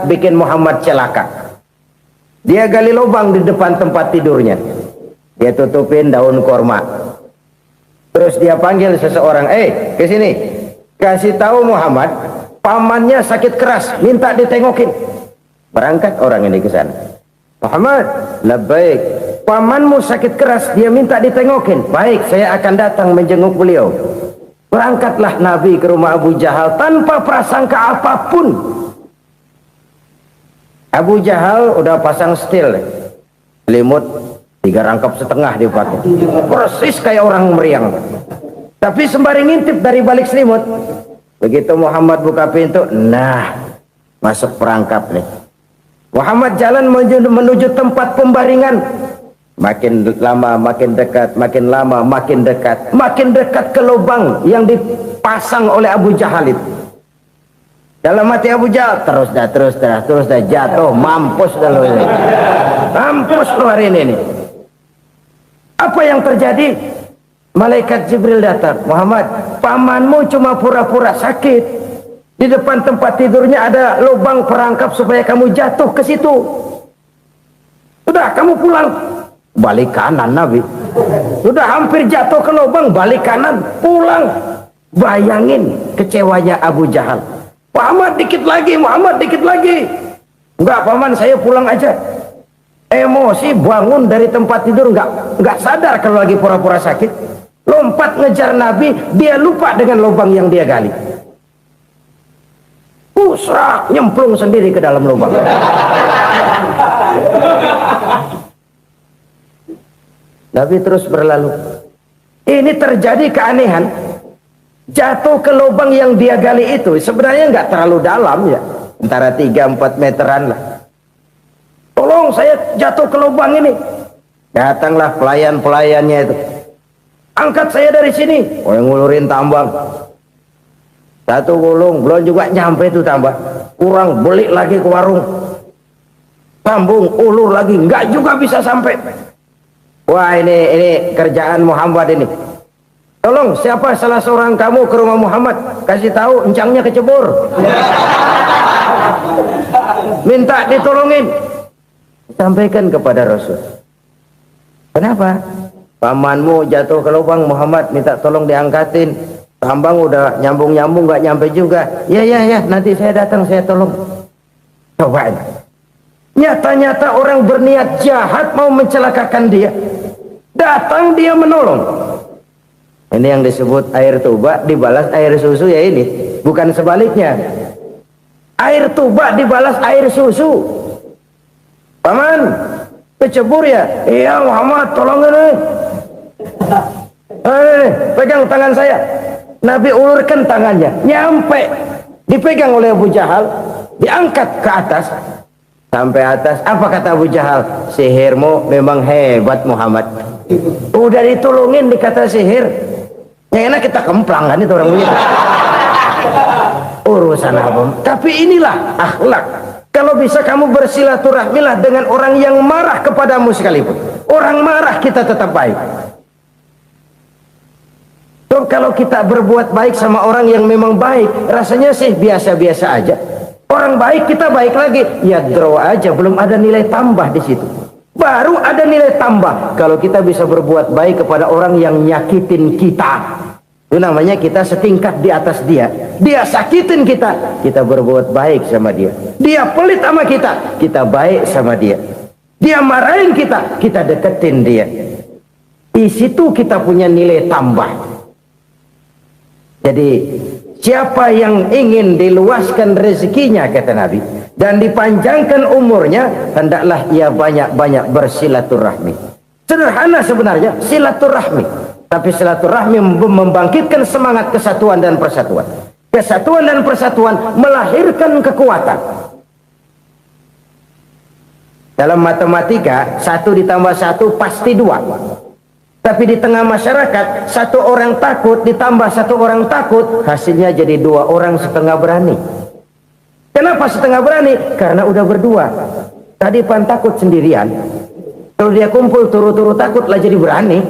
bikin Muhammad celaka. Dia gali lubang di depan tempat tidurnya. Dia tutupin daun korma. Terus dia panggil seseorang, ke sini. Kasih tahu Muhammad, pamannya sakit keras, minta ditengokin. Berangkat orang ini ke sana. Muhammad, labbaik. Pamanmu sakit keras, dia minta ditengokin. Baik, saya akan datang menjenguk beliau. Berangkatlah Nabi ke rumah Abu Jahal tanpa prasangka apapun. Abu Jahal udah pasang setil, selimut 3 rangkap setengah dipakai, persis kayak orang meriang. Tapi sembari ngintip dari balik selimut, begitu Muhammad buka pintu, nah masuk perangkap nih. Muhammad jalan menuju tempat pembaringan. Makin lama makin dekat, makin lama makin dekat, makin dekat ke lubang yang dipasang oleh Abu Jahal itu. Dalam hati Abu Jahal, terus dah jatuh, mampus dah lo ini. Mampus lo hari ini. Apa yang terjadi? Malaikat Jibril datang. Muhammad, pamanmu cuma pura-pura sakit. Di depan tempat tidurnya ada lubang perangkap supaya kamu jatuh ke situ. Sudah, kamu pulang. Balik kanan Nabi. Sudah hampir jatuh ke lubang, balik kanan, pulang. Bayangin kecewanya Abu Jahal. Muhammad dikit lagi, Muhammad dikit lagi. Enggak paman, saya pulang aja. Emosi bangun dari tempat tidur, enggak sadar kalau lagi pura-pura sakit. Lompat ngejar Nabi, dia lupa dengan lubang yang dia gali. Pusrak, nyemplung sendiri ke dalam lubang. Nabi terus berlalu. Ini terjadi keanehan. Jatuh ke lubang yang dia gali itu sebenarnya nggak terlalu dalam ya, antara 3-4 meteran lah. Tolong saya jatuh ke lubang ini. Datanglah pelayan-pelayannya itu. Angkat saya dari sini. Oh, yang ngulurin tambang. Satu gulung belum juga nyampe itu tambah. Kurang beli lagi ke warung. Sambung ulur lagi enggak juga bisa sampai. Wah ini kerjaan Muhammad ini. Tolong siapa salah seorang kamu ke rumah Muhammad, kasih tahu encangnya kecebur. Minta ditolongin. Sampaikan kepada Rasul. Kenapa? Pamanmu jatuh ke lubang, Muhammad minta tolong diangkatin. Tambang udah nyambung-nyambung nggak nyampe juga. Ya nanti saya datang saya tolong. Cobain. Nyata-nyata orang berniat jahat mau mencelakakan dia. Datang dia menolong. Ini yang disebut air tuba dibalas air susu ya ini. Bukan sebaliknya. Air tuba dibalas air susu. Paman, kecebur ya? Iya Muhammad, tolongin nih. Pegang tangan saya. Nabi ulurkan tangannya. Nyampe. Dipegang oleh Abu Jahal. Diangkat ke atas. Sampai atas, apa kata Abu Jahal? Sihirmu memang hebat Muhammad. Udah ditolongin dikata sihir. Yang enak kita kemplang kan itu orang begitu. Urusan apa? Tapi inilah akhlak. Kalau bisa kamu bersilaturahmilah dengan orang yang marah kepadamu sekalipun. Orang marah kita tetap baik. So, kalau kita berbuat baik sama orang yang memang baik, rasanya sih biasa-biasa aja. Orang baik kita baik lagi, ya draw aja, belum ada nilai tambah di situ. Baru ada nilai tambah kalau kita bisa berbuat baik kepada orang yang nyakitin kita. Itu namanya kita setingkat di atas dia. Dia sakitin kita, kita berbuat baik sama dia. Dia pelit sama kita baik sama dia. Dia marahin kita deketin dia. Di situ kita punya nilai tambah. Jadi siapa yang ingin diluaskan rezekinya kata Nabi dan dipanjangkan umurnya, hendaklah ia banyak-banyak bersilaturahmi. Sederhana sebenarnya silaturahmi, tapi silaturahmi membangkitkan semangat kesatuan dan persatuan. Kesatuan dan persatuan melahirkan kekuatan. Dalam matematika 1 ditambah 1 pasti 2. Tapi di tengah masyarakat, 1 orang takut ditambah 1 orang takut, hasilnya jadi 2 orang setengah berani. Kenapa setengah berani? Karena udah berdua. Tadi pan takut sendirian. Kalau dia kumpul turu-turu takutlah jadi berani.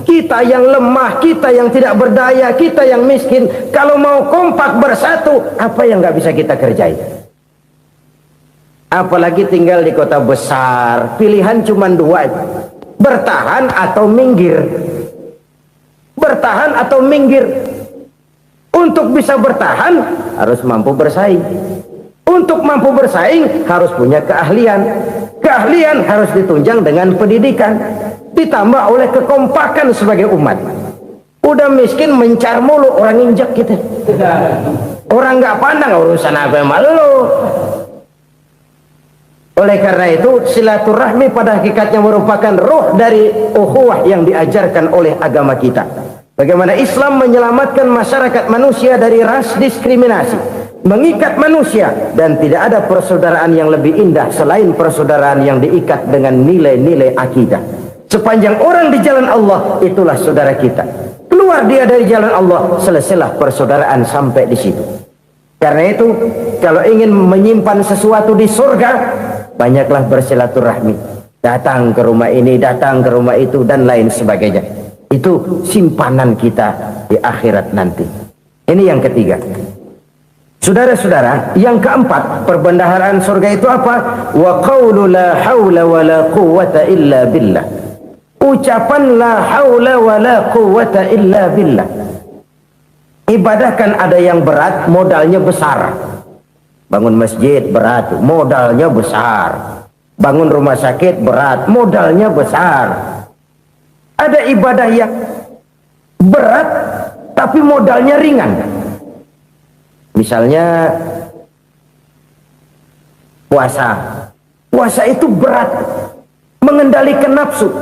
Kita yang lemah, kita yang tidak berdaya, kita yang miskin, kalau mau kompak bersatu, apa yang nggak bisa kita kerjain? Apalagi tinggal di kota besar, pilihan cuma 2. Bertahan atau minggir. Bertahan atau minggir. Untuk bisa bertahan harus mampu bersaing. Untuk mampu bersaing harus punya keahlian. Keahlian harus ditunjang dengan pendidikan, ditambah oleh kekompakan sebagai umat. Udah miskin mencar mulu, orang injek kita. Orang nggak pandang urusan apa yang malu. Oleh karena itu silaturahmi pada hakikatnya merupakan roh dari ukhuwah yang diajarkan oleh agama kita. Bagaimana Islam menyelamatkan masyarakat manusia dari ras diskriminasi, mengikat manusia, dan tidak ada persaudaraan yang lebih indah selain persaudaraan yang diikat dengan nilai-nilai akidah. Sepanjang orang di jalan Allah, itulah saudara kita. Keluar dia dari jalan Allah, selesailah persaudaraan sampai di situ. Karena itu, kalau ingin menyimpan sesuatu di surga, banyaklah bersilaturahmi. Datang ke rumah ini, datang ke rumah itu, dan lain sebagainya. Itu simpanan kita di akhirat nanti. Ini yang ketiga. Saudara-saudara, yang keempat, perbendaharaan surga itu apa? Wa qawlu la hawla wa la quwwata illa billah. Ucapan la hawla wa la quwwata illa billah. Ibadah kan ada yang berat, modalnya besar. Bangun masjid berat, modalnya besar. Bangun rumah sakit berat, modalnya besar. Ada ibadah yang berat tapi modalnya ringan. Misalnya puasa. Puasa itu berat, mengendalikan nafsu.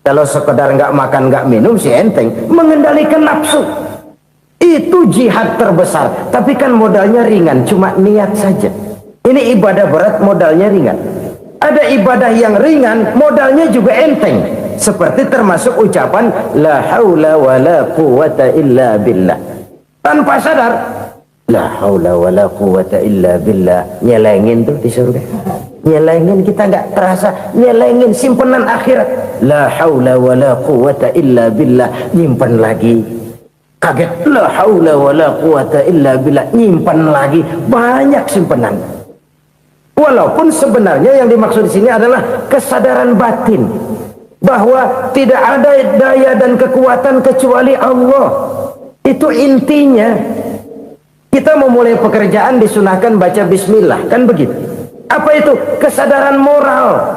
Kalau sekedar nggak makan nggak minum sih enteng, mengendalikan nafsu itu jihad terbesar. Tapi kan modalnya ringan, cuma niat saja. Ini ibadah berat, modalnya ringan. Ada ibadah yang ringan, modalnya juga enteng. Seperti termasuk ucapan la haula wa la quwwata illa billah. tanpa sadar. La haula wala quwata illa billah. Nyelengin tuh di surga. Nyelengin, kita nggak terasa nyelengin simpenan akhirat. La haula wala quwata illa billah. Nyimpan lagi. Kaget. La haula wala quwata illa billah. Nyimpan lagi. Banyak simpenan. Walaupun sebenarnya yang dimaksud di sini adalah kesadaran batin bahwa tidak ada daya dan kekuatan kecuali Allah. Itu intinya. Kita memulai pekerjaan disunahkan baca bismillah, kan begitu? Apa itu? Kesadaran moral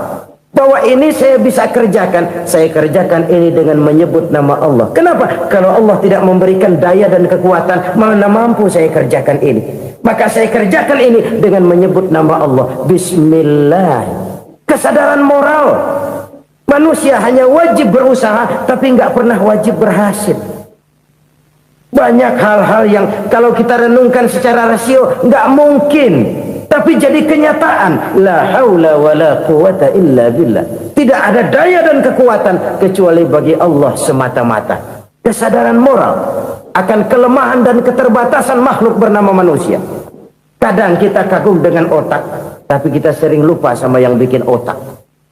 bahwa ini saya bisa kerjakan. Saya kerjakan ini dengan menyebut nama Allah. Kenapa? Kalau Allah tidak memberikan daya dan kekuatan, mana mampu saya kerjakan ini. Maka saya kerjakan ini dengan menyebut nama Allah. Bismillah. Kesadaran moral. Manusia hanya wajib berusaha, tapi nggak pernah wajib berhasil. Banyak hal-hal yang kalau kita renungkan secara rasio nggak mungkin, tapi jadi kenyataan. La haula wala quwata illa billah. Tidak ada daya dan kekuatan kecuali bagi Allah semata-mata. Kesadaran moral akan kelemahan dan keterbatasan makhluk bernama manusia. Kadang kita kagum dengan otak, tapi kita sering lupa sama yang bikin otak.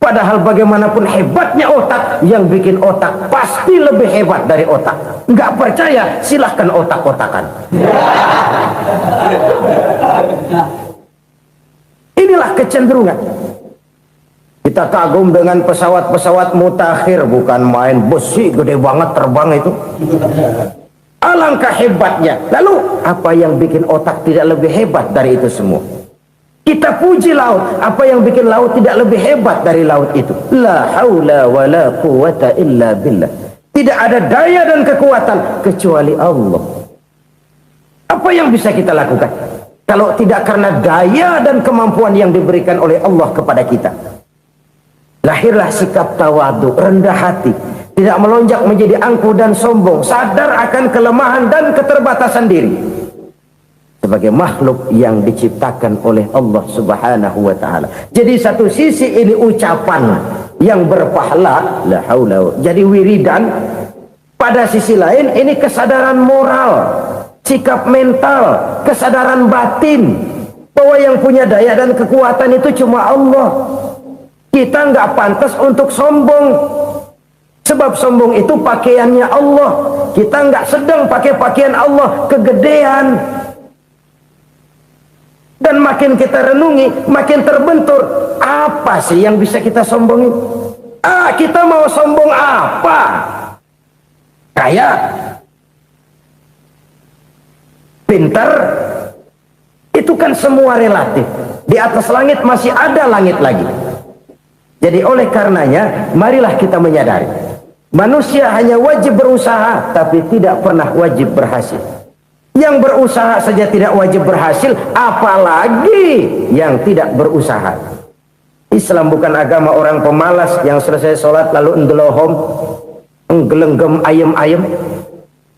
Padahal bagaimanapun hebatnya otak, yang bikin otak pasti lebih hebat dari otak. Nggak percaya, silahkan otak-otakan. Inilah kecenderungan. Kita kagum dengan pesawat-pesawat mutakhir, bukan main, besi gede banget terbang itu. Alangkah hebatnya. Lalu apa yang bikin otak tidak lebih hebat dari itu semua? Kita puji laut, apa yang bikin laut tidak lebih hebat dari laut itu? La haula wala quwata illa billah. Tidak ada daya dan kekuatan kecuali Allah. Apa yang bisa kita lakukan kalau tidak karena daya dan kemampuan yang diberikan oleh Allah kepada kita? Lahirlah sikap tawadu, rendah hati, tidak melonjak menjadi angkuh dan sombong, sadar akan kelemahan dan keterbatasan diri sebagai makhluk yang diciptakan oleh Allah Subhanahu wa taala. Jadi satu sisi ini ucapan yang berpahala, la haula, jadi wiridan. Pada sisi lain ini kesadaran moral, sikap mental, kesadaran batin bahwa yang punya daya dan kekuatan itu cuma Allah. Kita nggak pantas untuk sombong, sebab sombong itu pakaiannya Allah. Kita nggak sedang pakai pakaian Allah, kegedean. Dan makin kita renungi, makin terbentur. Apa sih yang bisa kita sombongin? Kita mau sombong apa? Kaya, pintar, itu kan semua relatif. Di atas langit masih ada langit lagi. Jadi oleh karenanya, marilah kita menyadari, manusia hanya wajib berusaha, tapi tidak pernah wajib berhasil. Yang berusaha saja tidak wajib berhasil, apalagi yang tidak berusaha. Islam bukan agama orang pemalas yang selesai sholat lalu enggelohom, enggelenggem ayem-ayem.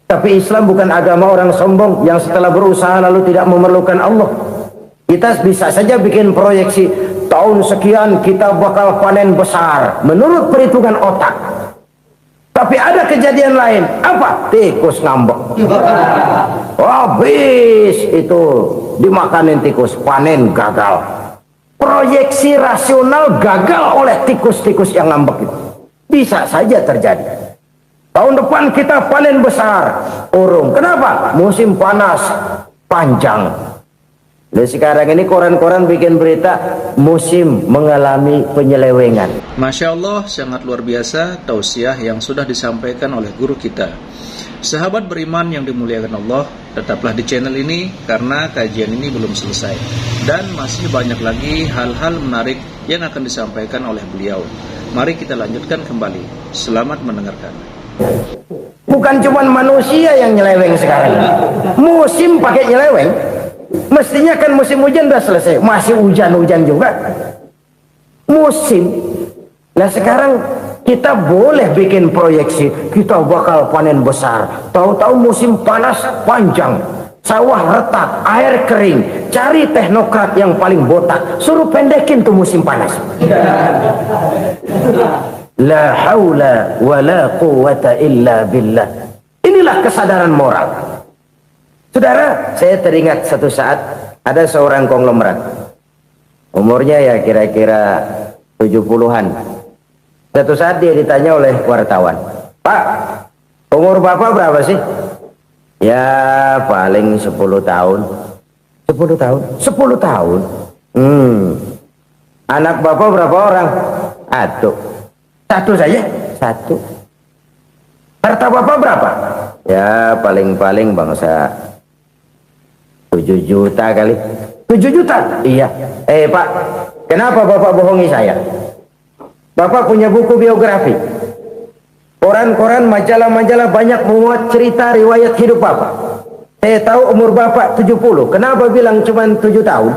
Tapi Islam bukan agama orang sombong yang setelah berusaha lalu tidak memerlukan Allah. Kita bisa saja bikin proyeksi, tahun sekian kita bakal panen besar menurut perhitungan otak. Tapi ada kejadian lain. Apa? Tikus ngambek. Habis itu dimakanin tikus, panen gagal. Proyeksi rasional gagal oleh tikus-tikus yang ngambek itu. Bisa saja terjadi. Tahun depan kita panen besar, urung. Kenapa? Musim panas panjang. Dan sekarang ini koran-koran bikin berita musim mengalami penyelewengan. Masya Allah, sangat luar biasa tausiah yang sudah disampaikan oleh guru kita. Sahabat beriman yang dimuliakan Allah, tetaplah di channel ini karena kajian ini belum selesai. Dan masih banyak lagi hal-hal menarik yang akan disampaikan oleh beliau. Mari kita lanjutkan kembali. Selamat mendengarkan. Bukan cuma manusia yang nyeleweng sekarang. Musim pakai nyeleweng. Mestinya kan musim hujan udah selesai, masih hujan-hujan juga. Musim. Nah sekarang kita boleh bikin proyeksi, kita bakal panen besar. Tahu-tahu musim panas panjang, sawah retak, air kering. Cari teknokrat yang paling botak, suruh pendekin tuh musim panas. La haula wa la quwata illa billah. Inilah kesadaran moral. Saudara, saya teringat satu saat ada seorang konglomerat. Umurnya ya kira-kira 70-an. Satu saat dia ditanya oleh wartawan, "Pak, umur Bapak berapa sih?" "Ya paling 10 tahun." 10 tahun? 10 tahun? Anak Bapak berapa orang? Satu. Satu saja? Satu. Harta Bapak berapa? Ya paling-paling bangsa 7 juta kali. 7 juta? Iya. Pak, kenapa Bapak bohongi saya? Bapak punya buku biografi. Koran-koran, majalah-majalah banyak memuat cerita riwayat hidup Bapak. Saya tahu umur Bapak 70. Kenapa bilang cuma 7 tahun?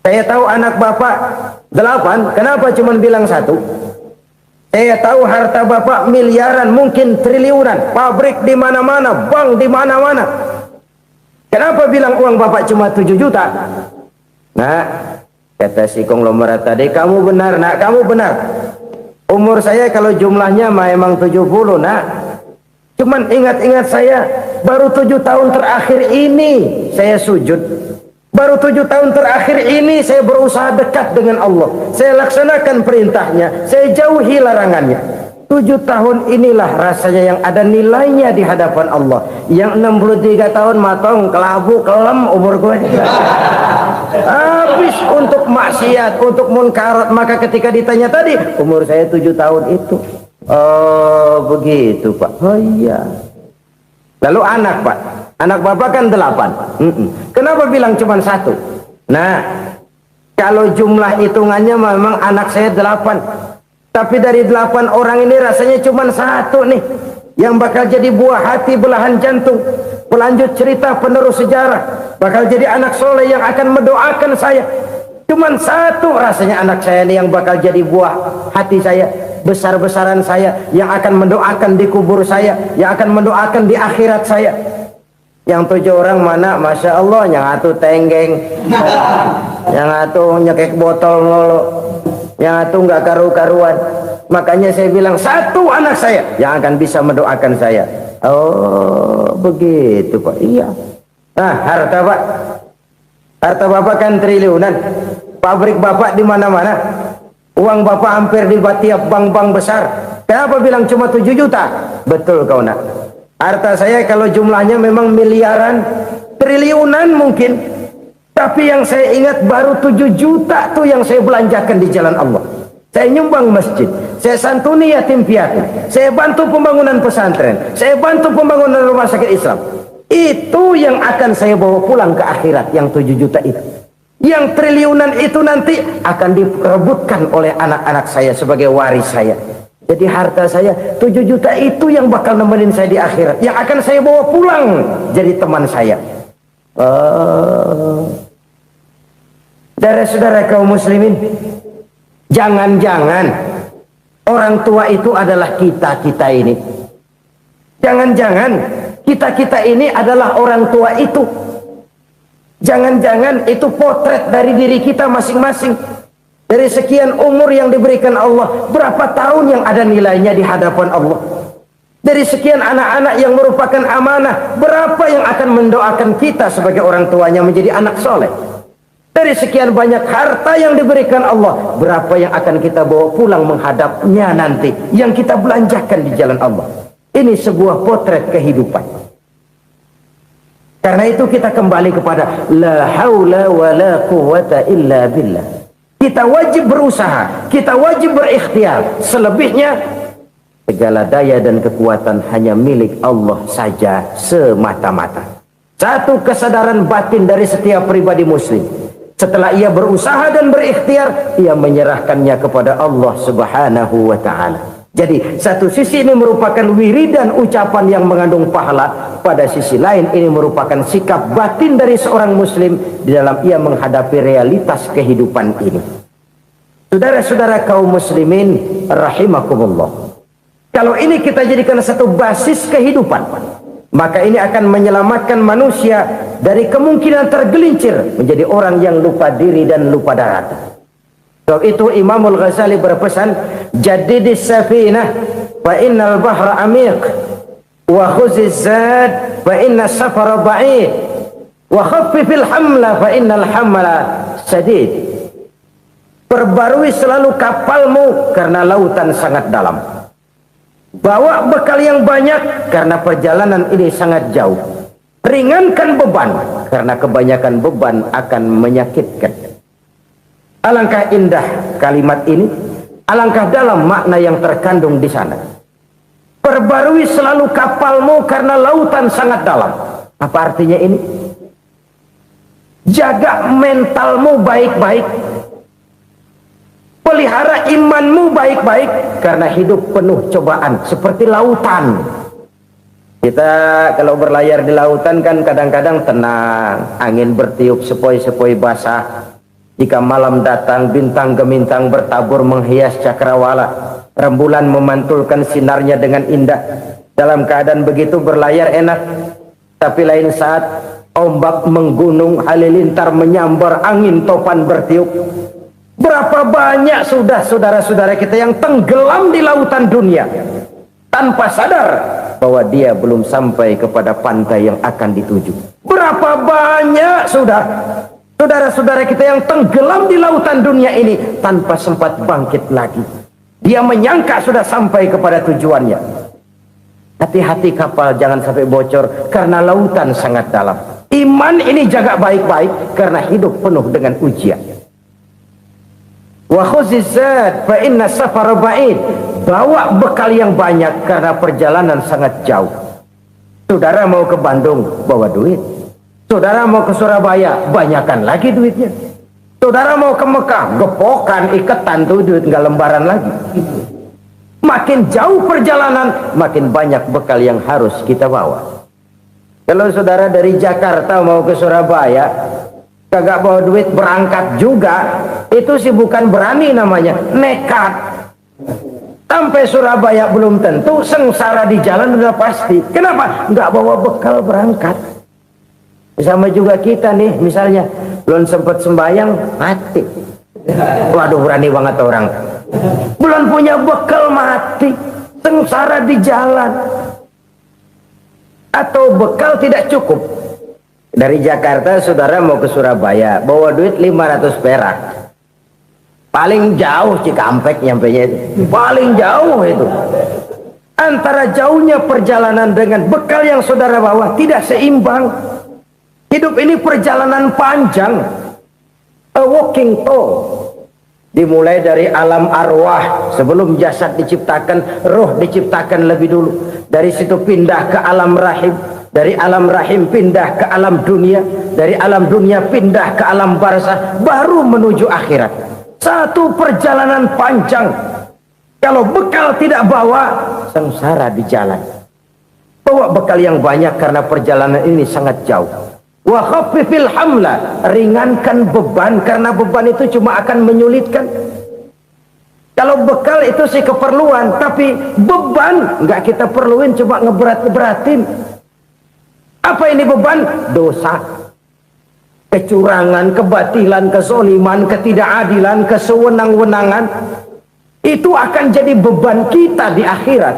Saya tahu anak Bapak 8. Kenapa cuma bilang 1? Saya tahu harta Bapak miliaran, mungkin triliunan. Pabrik di mana-mana, bank di mana-mana. Kenapa bilang uang Bapak cuma 7 juta? Nah, kata si konglomerat tadi, "Kamu benar, Nak, kamu benar. Umur saya kalau jumlahnya memang 70, Nak. Cuman ingat-ingat saya, baru 7 tahun terakhir ini saya sujud. Baru 7 tahun terakhir ini saya berusaha dekat dengan Allah. Saya laksanakan perintahnya, saya jauhi larangannya. 7 tahun inilah rasanya yang ada nilainya di hadapan Allah. Yang 63 tahun matong, kelabu, kelem umur gue. Habis untuk maksiat, untuk munkarat. Maka ketika ditanya tadi, umur saya 7 tahun itu. Oh begitu Pak. Oh iya. Lalu anak Pak, anak Bapak kan 8. Kenapa bilang cuma 1? Nah, kalau jumlah hitungannya memang anak saya 8. Tapi dari 8 orang ini rasanya cuma 1 nih yang bakal jadi buah hati, belahan jantung, pelanjut cerita, penerus sejarah, bakal jadi anak soleh yang akan mendoakan saya. Cuman 1 rasanya anak saya ini yang bakal jadi buah hati saya, besar-besaran saya, yang akan mendoakan di kubur saya, yang akan mendoakan di akhirat saya. Yang 7 orang mana, Masya Allah, yang 1 tenggeng, yang 1 nyekek botol mulu, yang 1 nggak karu-karuan. Makanya saya bilang 1 anak saya yang akan bisa mendoakan saya. Oh begitu Pak. Iya. Nah, harta Pak, harta Bapak kan triliunan. Pabrik Bapak di mana-mana. Uang Bapak hampir di tiap bank-bank besar. Kenapa bilang cuma 7 juta? Betul kau Nak. Harta saya kalau jumlahnya memang miliaran, triliunan mungkin. Tapi yang saya ingat baru 7 juta tuh yang saya belanjakan di jalan Allah. Saya nyumbang masjid, saya santuni yatim piatu, saya bantu pembangunan pesantren, saya bantu pembangunan rumah sakit Islam. Itu yang akan saya bawa pulang ke akhirat, yang 7 juta itu. Yang triliunan itu nanti akan diperebutkan oleh anak-anak saya sebagai waris saya. Jadi harta saya 7 juta itu yang bakal nemenin saya di akhirat, yang akan saya bawa pulang jadi teman saya. Saudara-saudara kaum muslimin, jangan-jangan orang tua itu adalah kita-kita ini. Jangan-jangan kita-kita ini adalah orang tua itu. Jangan-jangan itu potret dari diri kita masing-masing. Dari sekian umur yang diberikan Allah, berapa tahun yang ada nilainya di hadapan Allah? Dari sekian anak-anak yang merupakan amanah, berapa yang akan mendoakan kita sebagai orang tuanya menjadi anak soleh? Dari sekian banyak harta yang diberikan Allah, berapa yang akan kita bawa pulang menghadapnya nanti, yang kita belanjakan di jalan Allah? Ini sebuah potret kehidupan. Karena itu kita kembali kepada la haula wa la quwwata illa billah. Kita wajib berusaha, kita wajib berikhtiar. Selebihnya segala daya dan kekuatan hanya milik Allah saja semata-mata. Satu kesadaran batin dari setiap pribadi muslim. Setelah ia berusaha dan berikhtiar, ia menyerahkannya kepada Allah Subhanahu wa ta'ala. Jadi satu sisi ini merupakan wiridan ucapan yang mengandung pahala, pada sisi lain ini merupakan sikap batin dari seorang muslim di dalam ia menghadapi realitas kehidupan ini. Saudara-saudara kaum muslimin rahimakumullah, kalau ini kita jadikan satu basis kehidupan, maka ini akan menyelamatkan manusia dari kemungkinan tergelincir menjadi orang yang lupa diri dan lupa darat. Sebab itu Imamul Ghazali berpesan, jadidis safinah fa innal bahra amiq wa khuziz zad fa inna safara ba'id wa khaffifil hamla fa innal hamla sadid. Perbarui selalu kapalmu karena lautan sangat dalam. Bawa bekal yang banyak karena perjalanan ini sangat jauh. Ringankan beban karena kebanyakan beban akan menyakitkan. Alangkah indah kalimat ini, alangkah dalam makna yang terkandung di sana. Perbarui selalu kapalmu karena lautan sangat dalam. Apa artinya ini? Jaga mentalmu baik-baik. Pelihara imanmu baik-baik karena hidup penuh cobaan seperti lautan. Kita kalau berlayar di lautan kan kadang-kadang tenang, angin bertiup sepoi-sepoi basah. Jika malam datang bintang gemintang bertabur menghias cakrawala, rembulan memantulkan sinarnya dengan indah. Dalam keadaan begitu berlayar enak, tapi lain saat ombak menggunung, halilintar menyambar, angin topan bertiup. Berapa banyak sudah saudara-saudara kita yang tenggelam di lautan dunia tanpa sadar bahwa dia belum sampai kepada pantai yang akan dituju. Berapa banyak sudah saudara-saudara kita yang tenggelam di lautan dunia ini tanpa sempat bangkit lagi. Dia menyangka sudah sampai kepada tujuannya. Hati-hati kapal jangan sampai bocor karena lautan sangat dalam. Iman ini jaga baik-baik karena hidup penuh dengan ujian. Wa khuziz zad fa inna safara ba'id. Bawa bekal yang banyak karena perjalanan sangat jauh. Saudara mau ke Bandung, bawa duit. Saudara mau ke Surabaya, banyakan lagi duitnya. Saudara mau ke Mekah, gepokan, iketan tuh duit nggak lembaran lagi. Makin jauh perjalanan, makin banyak bekal yang harus kita bawa. Kalau saudara dari Jakarta mau ke Surabaya, kagak bawa duit berangkat juga, itu sih bukan berani namanya, nekat. Sampai Surabaya belum tentu, sengsara di jalan udah pasti. Kenapa? Nggak bawa bekal berangkat. Sama juga kita nih, misalnya belum sempat sembahyang, mati. Waduh, berani banget orang. Belum punya bekal, mati. Sengsara di jalan. Atau bekal tidak cukup. Dari Jakarta saudara mau ke Surabaya, bawa duit 500 perak. Paling jauh Cikampek nyampenya itu. Paling jauh itu. Antara jauhnya perjalanan dengan bekal yang saudara bawa tidak seimbang. Hidup ini perjalanan panjang. A walking tour. Dimulai dari alam arwah. Sebelum jasad diciptakan, roh diciptakan lebih dulu. Dari situ pindah ke alam rahim. Dari alam rahim pindah ke alam dunia. Dari alam dunia pindah ke alam barzah. Baru menuju akhirat. Satu perjalanan panjang. Kalau bekal tidak bawa, sengsara di jalan. Bawa bekal yang banyak karena perjalanan ini sangat jauh. Wa khaffifil hamla, ringankan beban karena beban itu cuma akan menyulitkan. Kalau bekal itu sih keperluan, tapi beban nggak kita perluin, cuma ngeberat-beratin. Apa ini beban? Dosa, kecurangan, kebatilan, kezoliman, ketidakadilan, kesewenang-wenangan. Itu akan jadi beban kita di akhirat.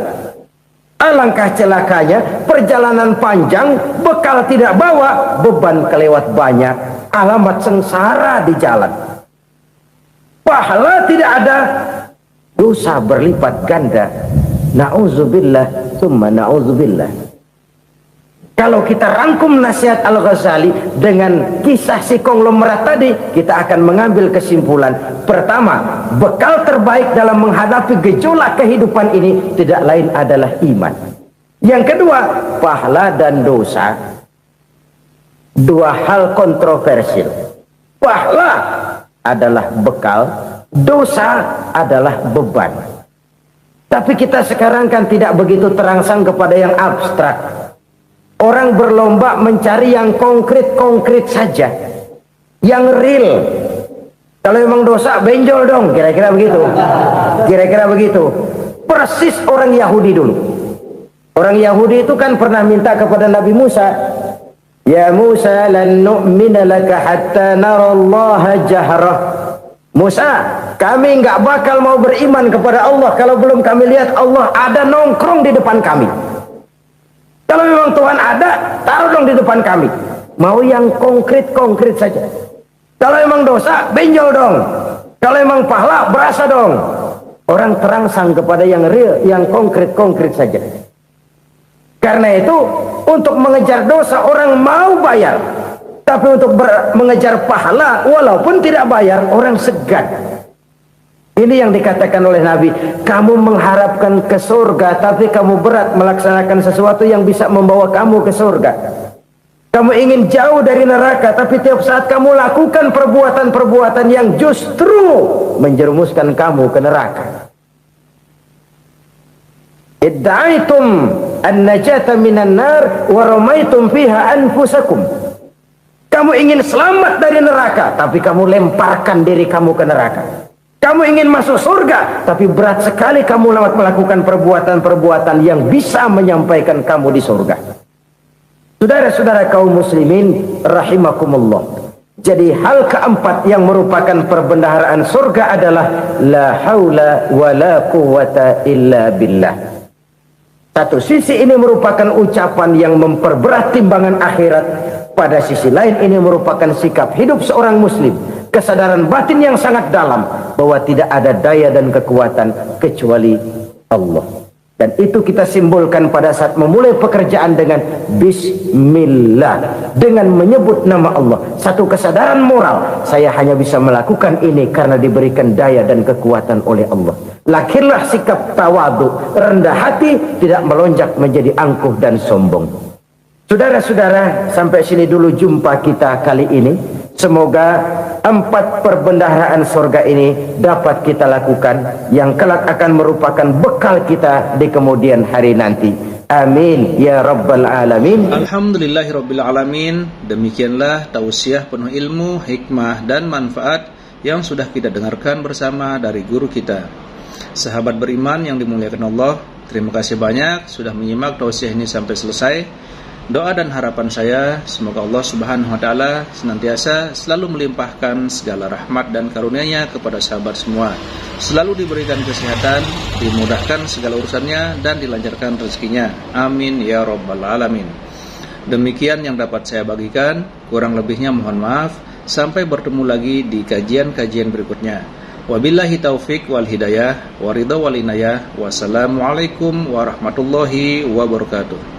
Alangkah celakanya, perjalanan panjang, bekal tidak bawa, beban kelewat banyak, alamat sengsara di jalan. Pahala tidak ada, dosa berlipat ganda. Na'udzubillah, summa na'udzubillah. Kalau kita rangkum nasihat Al-Ghazali dengan kisah si konglomerat tadi, kita akan mengambil kesimpulan. Pertama, bekal terbaik dalam menghadapi gejolak kehidupan ini tidak lain adalah iman. Yang kedua, pahala dan dosa. Dua hal kontroversial. Pahala adalah bekal, dosa adalah beban. Tapi kita sekarang kan tidak begitu terangsang kepada yang abstrak. Orang berlomba mencari yang konkret-konkret saja, yang real. Kalau memang dosa, benjol dong, kira-kira begitu. Kira-kira begitu. Persis orang Yahudi dulu. Orang Yahudi itu kan pernah minta kepada Nabi Musa, Ya Musa, lan nu'mina laka hatta narallaha jahrah. Musa, kami nggak bakal mau beriman kepada Allah kalau belum kami lihat Allah ada nongkrong di depan kami. Kalau memang Tuhan ada, taruh dong di depan kami. Mau yang konkret-konkret saja. Kalau memang dosa, benjol dong. Kalau memang pahala, berasa dong. Orang terangsang kepada yang real, yang konkret-konkret saja. Karena itu, untuk mengejar dosa orang mau bayar. Tapi untuk mengejar pahala, walaupun tidak bayar, orang segan. Ini yang dikatakan oleh Nabi, kamu mengharapkan ke surga, tapi kamu berat melaksanakan sesuatu yang bisa membawa kamu ke surga. Kamu ingin jauh dari neraka, tapi tiap saat kamu lakukan perbuatan-perbuatan yang justru menjerumuskan kamu ke neraka. Idda'aitum an-najata minan nar wa ramaitum fiha anfusakum. Kamu ingin selamat dari neraka, tapi kamu lemparkan diri kamu ke neraka. Kamu ingin masuk surga, tapi berat sekali kamu melakukan perbuatan-perbuatan yang bisa menyampaikan kamu di surga. Saudara-saudara kaum muslimin rahimakumullah. Jadi hal keempat yang merupakan perbendaharaan surga adalah la haula wa la quwwata illa billah. Satu sisi ini merupakan ucapan yang memperberat timbangan akhirat. Pada sisi lain ini merupakan sikap hidup seorang muslim. Kesadaran batin yang sangat dalam bahwa tidak ada daya dan kekuatan kecuali Allah. Dan itu kita simbolkan pada saat memulai pekerjaan dengan Bismillah, dengan menyebut nama Allah. Satu kesadaran moral, saya hanya bisa melakukan ini karena diberikan daya dan kekuatan oleh Allah. Lahirlah sikap tawadu, rendah hati, tidak melonjak menjadi angkuh dan sombong. Saudara-saudara, sampai sini dulu jumpa kita kali ini. Semoga 4 perbendaharaan surga ini dapat kita lakukan, yang kelak akan merupakan bekal kita di kemudian hari nanti. Amin ya rabbal alamin. Alhamdulillahirabbil alamin. Demikianlah tausiah penuh ilmu, hikmah dan manfaat yang sudah kita dengarkan bersama dari guru kita. Sahabat beriman yang dimuliakan Allah, terima kasih banyak sudah menyimak tausiah ini sampai selesai. Doa dan harapan saya, semoga Allah Subhanahu wa Ta'ala senantiasa selalu melimpahkan segala rahmat dan karunia-Nya kepada sahabat semua. Selalu diberikan kesehatan, dimudahkan segala urusannya, dan dilancarkan rezekinya. Amin ya rabbal alamin. Demikian yang dapat saya bagikan, kurang lebihnya mohon maaf. Sampai bertemu lagi di kajian-kajian berikutnya. Wabillahi taufik wal hidayah, waridha wal inayah. Wassalamualaikum warahmatullahi wabarakatuh.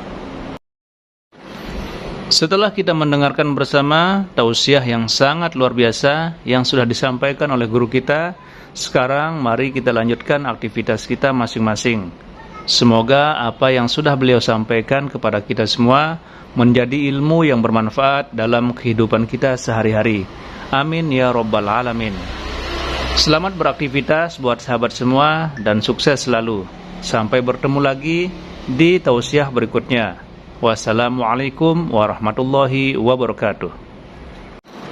Setelah kita mendengarkan bersama tausiah yang sangat luar biasa yang sudah disampaikan oleh guru kita, sekarang mari kita lanjutkan aktivitas kita masing-masing. Semoga apa yang sudah beliau sampaikan kepada kita semua menjadi ilmu yang bermanfaat dalam kehidupan kita sehari-hari. Amin ya rabbal alamin. Selamat beraktivitas buat sahabat semua dan sukses selalu. Sampai bertemu lagi di tausiah berikutnya. Wassalamualaikum warahmatullahi wabarakatuh.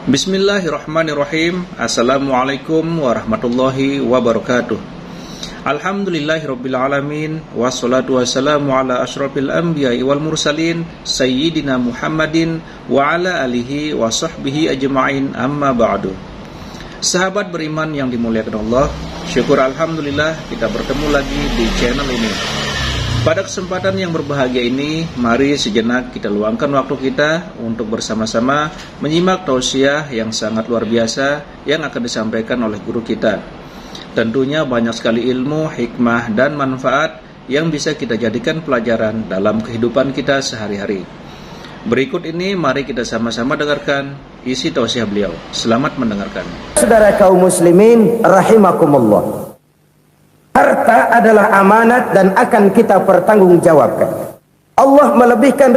Bismillahirrahmanirrahim. Assalamualaikum warahmatullahi wabarakatuh. Alhamdulillahirabbil alamin, wassalatu wassalamu ala asyrafil anbiya'i wal mursalin sayyidina Muhammadin wa ala alihi wa sahbihi ajma'in, amma ba'du. Sahabat beriman yang dimuliakan Allah, syukur alhamdulillah kita bertemu lagi di channel ini. Pada kesempatan yang berbahagia ini, mari sejenak kita luangkan waktu kita untuk bersama-sama menyimak tausiah yang sangat luar biasa yang akan disampaikan oleh guru kita. Tentunya banyak sekali ilmu, hikmah, dan manfaat yang bisa kita jadikan pelajaran dalam kehidupan kita sehari-hari. Berikut ini mari kita sama-sama dengarkan isi tausiah beliau. Selamat mendengarkan. Saudara kaum muslimin rahimakumullah. Harta adalah amanat dan akan kita pertanggungjawabkan. Allah melebihkan